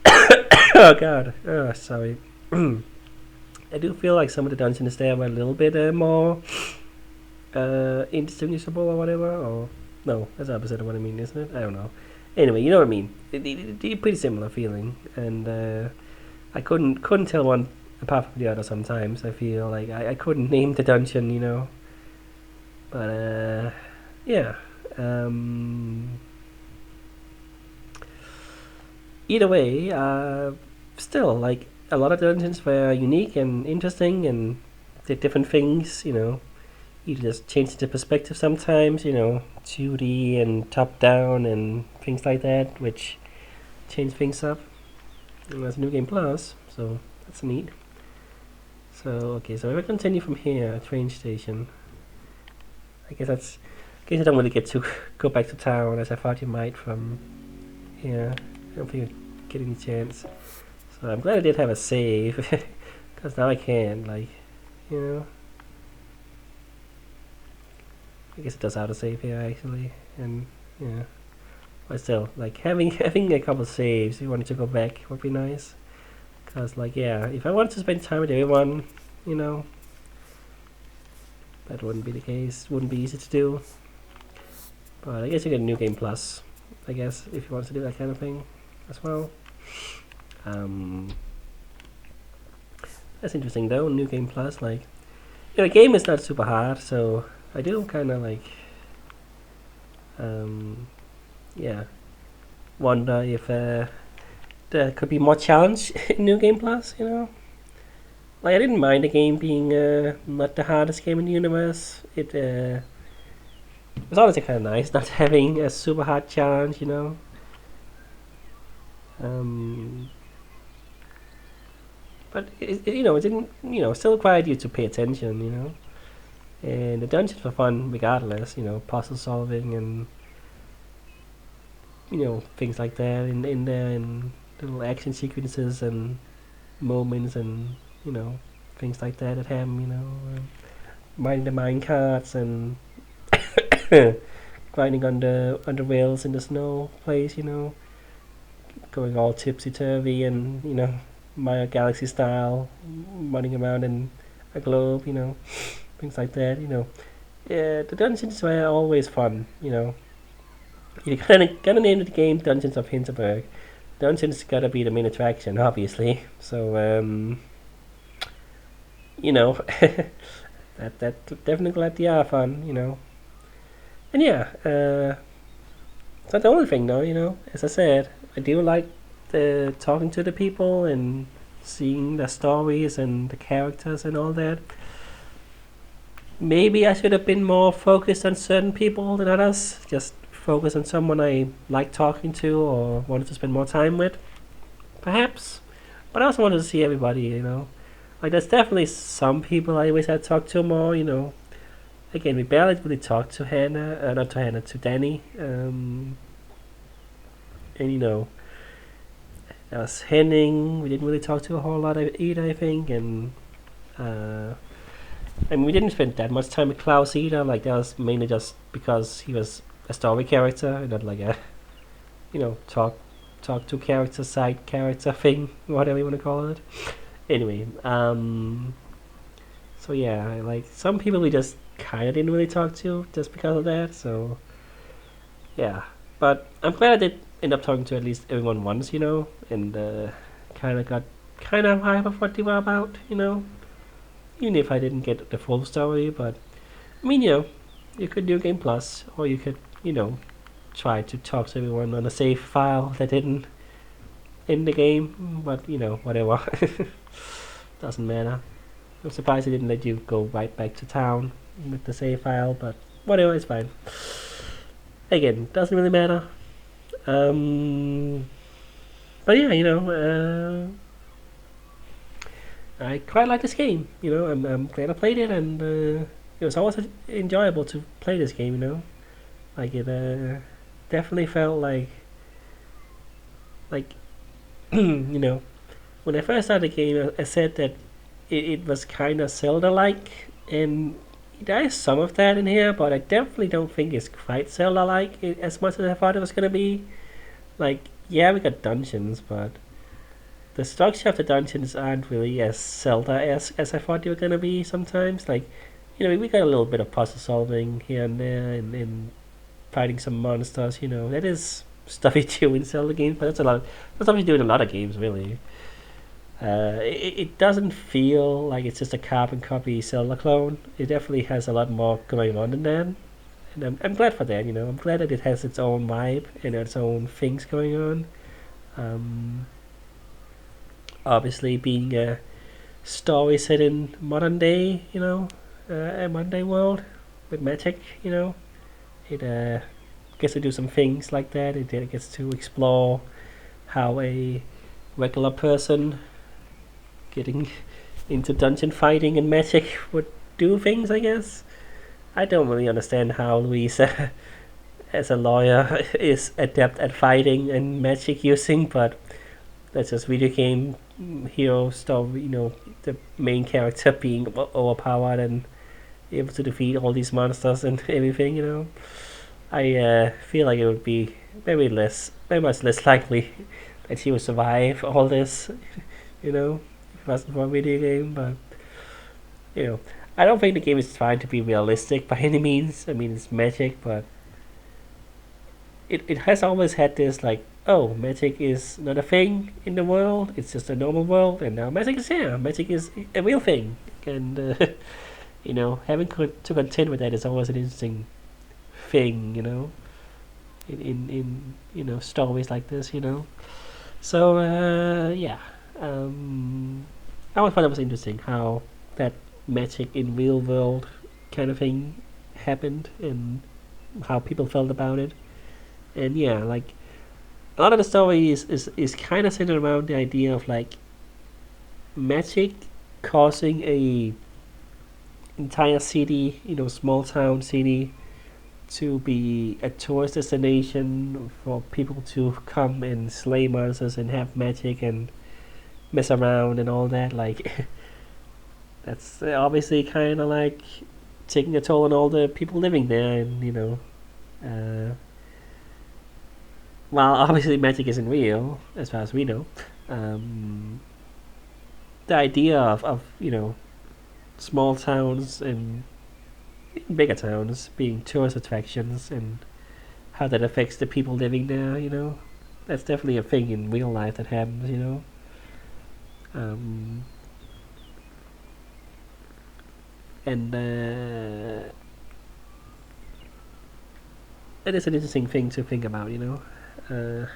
Oh god. Oh, sorry. I do feel like some of the dungeons there were a little bit more indistinguishable or whatever. Or no, that's the opposite of what I mean, isn't it? I don't know. Anyway, you know what I mean. They're pretty similar feeling, and I couldn't tell one apart from the other. Sometimes I feel like I couldn't name the dungeon, you know. But yeah. Either way, still, like, a lot of dungeons were unique and interesting and did different things, you know. You just changed the perspective sometimes, you know, 2D and top down and things like that, which changed things up. And there's New Game Plus, so that's neat. So, okay, so if I continue from here, train station, I guess I don't really get to go back to town as I thought you might from here. I don't think you're getting a chance. So I'm glad I did have a save, because now I can, like, you know. I guess it does auto-save here, actually, and, yeah. But still, like, having a couple saves if you wanted to go back would be nice. Because, like, yeah, if I wanted to spend time with everyone, you know, that wouldn't be the case, wouldn't be easy to do. But I guess you get a New Game Plus, I guess, if you want to do that kind of thing as well. That's interesting though, New Game Plus, like, you know, the game is not super hard, so I do kind of like, yeah, wonder if there could be more challenge in New Game Plus, you know? Like, I didn't mind the game being not the hardest game in the universe. It was honestly kind of nice not having a super hard challenge, you know? But you know, it didn't, you know, still required you to pay attention, you know. And the dungeons were fun regardless, you know, puzzle solving and, you know, things like that in there, and little action sequences and moments and, you know, things like that at him, you know, mining the mine carts and grinding on the rails in the snow place, you know, going all tipsy turvy and, you know, Mario Galaxy style, running around in a globe, you know, things like that, you know. Yeah, the dungeons were always fun, you know. You gotta name the game Dungeons of Hinterberg. Dungeons gotta be the main attraction, obviously. So, you know, that definitely glad they are fun, you know. And yeah, it's not the only thing though, you know. As I said, I do like talking to the people and seeing the stories and the characters and all that. Maybe I should have been more focused on certain people than others. Just focus on someone I like talking to or wanted to spend more time with, perhaps. But I also wanted to see everybody, you know. Like, there's definitely some people I wish I'd talked to more, you know. Again, we barely really talked to Hannah, not to Hannah, to Danny. And, you know, there was Henning, we didn't really talk to a whole lot either, I think. And, I mean, we didn't spend that much time with Klaus either. Like, that was mainly just because he was a story character, not like a, you know, talk to character, side character thing, whatever you want to call it. Anyway, So yeah, like some people we just kind of didn't really talk to just because of that. So yeah, but I'm glad I did end up talking to at least everyone once, and kind of got kind of hype of what they were about, even if I didn't get the full story. But I mean, you could do Game Plus, or you could, try to talk to everyone on a save file that didn't in the game. But whatever, doesn't matter. I'm surprised they didn't let you go right back to town with the save file, but whatever, it's fine. Again, doesn't really matter. But yeah, I quite like this game. I'm glad I played it, and it was always enjoyable to play this game. Like it definitely felt like when I first started the game, I said that it was kind of Zelda-like, and there is some of that in here, but I definitely don't think it's quite Zelda-like as much as I thought it was gonna be. Like, yeah, we got dungeons, but the structure of the dungeons aren't really as Zelda-esque as I thought they were gonna be sometimes. Like, we got a little bit of puzzle solving here and there, and fighting some monsters. That is stuff you do in Zelda games, but that's stuff you do in a lot of games, really. It doesn't feel like it's just a carbon copy Zelda clone. It definitely has a lot more going on than that. And I'm glad for that, I'm glad that it has its own vibe and its own things going on. Um, Obviously, being a story set in modern day, a modern day world with magic, it gets to do some things like that. It gets to explore how a regular person getting into dungeon fighting and magic would do things, I guess. I don't really understand how Louisa, as a lawyer, is adept at fighting and magic using, but that's just video game hero story, the main character being overpowered and able to defeat all these monsters and everything. I feel like it would be very much less likely that she would survive all this, if it wasn't for a video game. But you know, I don't think the game is trying to be realistic by any means. I mean, it's magic, but it has always had this like, oh, magic is not a thing in the world. It's just a normal world, and now magic is here. Magic is a real thing, and having to contend with that is always an interesting thing. In stories like this. So yeah, I always thought it was interesting how that magic in real world kind of thing happened and how people felt about it. And yeah, like a lot of the story is kind of centered around the idea of like magic causing a entire city, small town city, to be a tourist destination for people to come and slay monsters and have magic and mess around and all that. Like that's obviously kind of like taking a toll on all the people living there, and uh, while obviously magic isn't real as far as we know, um, the idea of small towns and bigger towns being tourist attractions and how that affects the people living there, that's definitely a thing in real life that happens. Um, and it is an interesting thing to think about. Uh,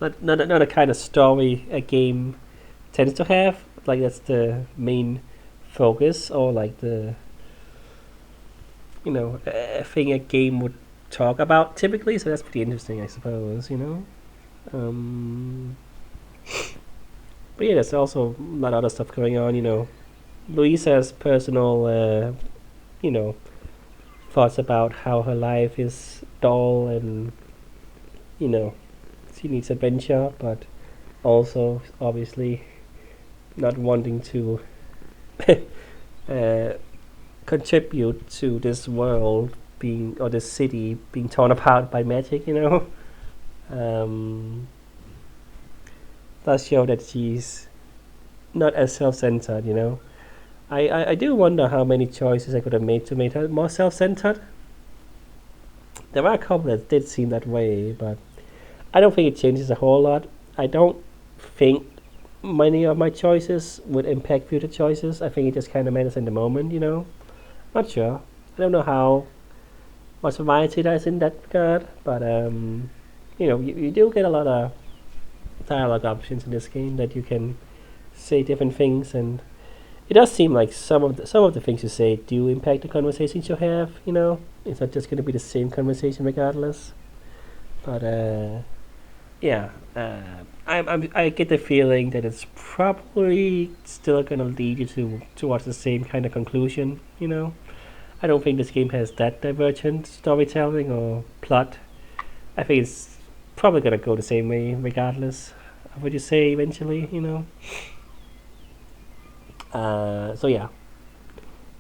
not a kind of story a game tends to have. Like that's the main focus, or like the a thing a game would talk about typically. So that's pretty interesting, I suppose. Um, but yeah, there's also a lot of other stuff going on. Louisa's personal, you know, thoughts about how her life is dull and you know she needs adventure, but also obviously not wanting to uh, contribute to this world being, or this city being torn apart by magic. Um, does show that she's not as self-centered. I do wonder how many choices I could have made to make it more self-centered. There were a couple that did seem that way, but I don't think it changes a whole lot. I don't think many of my choices would impact future choices. I think it just kind of matters in the moment, you know. Not sure. I don't know how much variety there is in that regard, but you do get a lot of dialogue options in this game that you can say different things, and it does seem like some of the things you say do impact the conversations you have. You know, it's not just going to be the same conversation regardless. But yeah, I get the feeling that it's probably still going to lead you towards the same kind of conclusion. You know, I don't think this game has that divergent storytelling or plot. I think it's probably going to go the same way regardless of what you say eventually. You know. So yeah,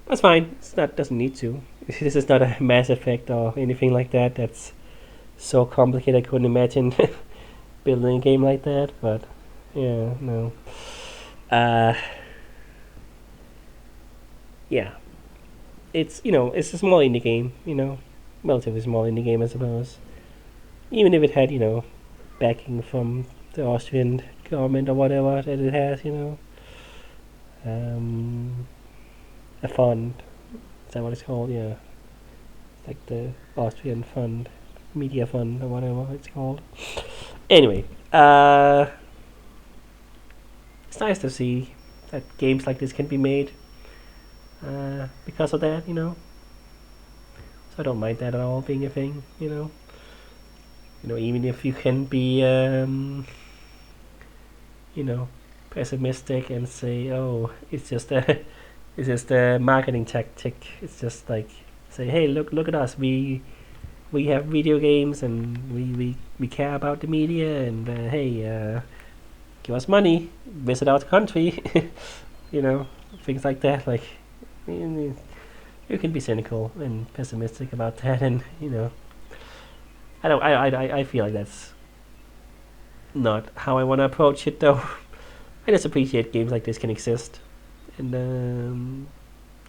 that's fine. It's not doesn't need to. This is not a Mass Effect or anything like that. That's so complicated. I couldn't imagine building a game like that. But yeah, no. Uh, yeah, it's a small indie game. Relatively small indie game, I suppose. Even if it had backing from the Austrian government or whatever that it has, um, a fund. Is that what it's called? Yeah, like the Austrian fund, media fund or whatever it's called. Anyway, it's nice to see that games like this can be made because of that, So I don't mind that at all being a thing. Even if you can be, pessimistic and say, oh, it's just a marketing tactic. It's just like say, hey, look at us. We have video games and we care about the media and hey, give us money, visit our country, you know, things like that. Like you can be cynical and pessimistic about that, and I don't. I feel like that's not how I want to approach it, though. I just appreciate games like this can exist, and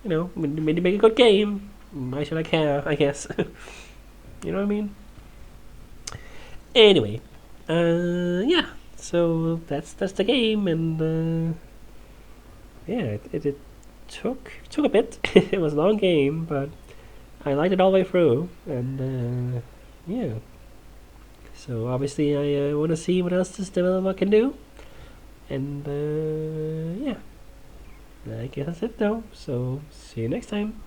when you make a good game, why should I care? I guess. You know what I mean? Anyway, yeah. So that's the game, and yeah, it took a bit. It was a long game, but I liked it all the way through, and yeah. So obviously, I want to see what else this developer can do, and yeah. I guess that's it though. So see you next time.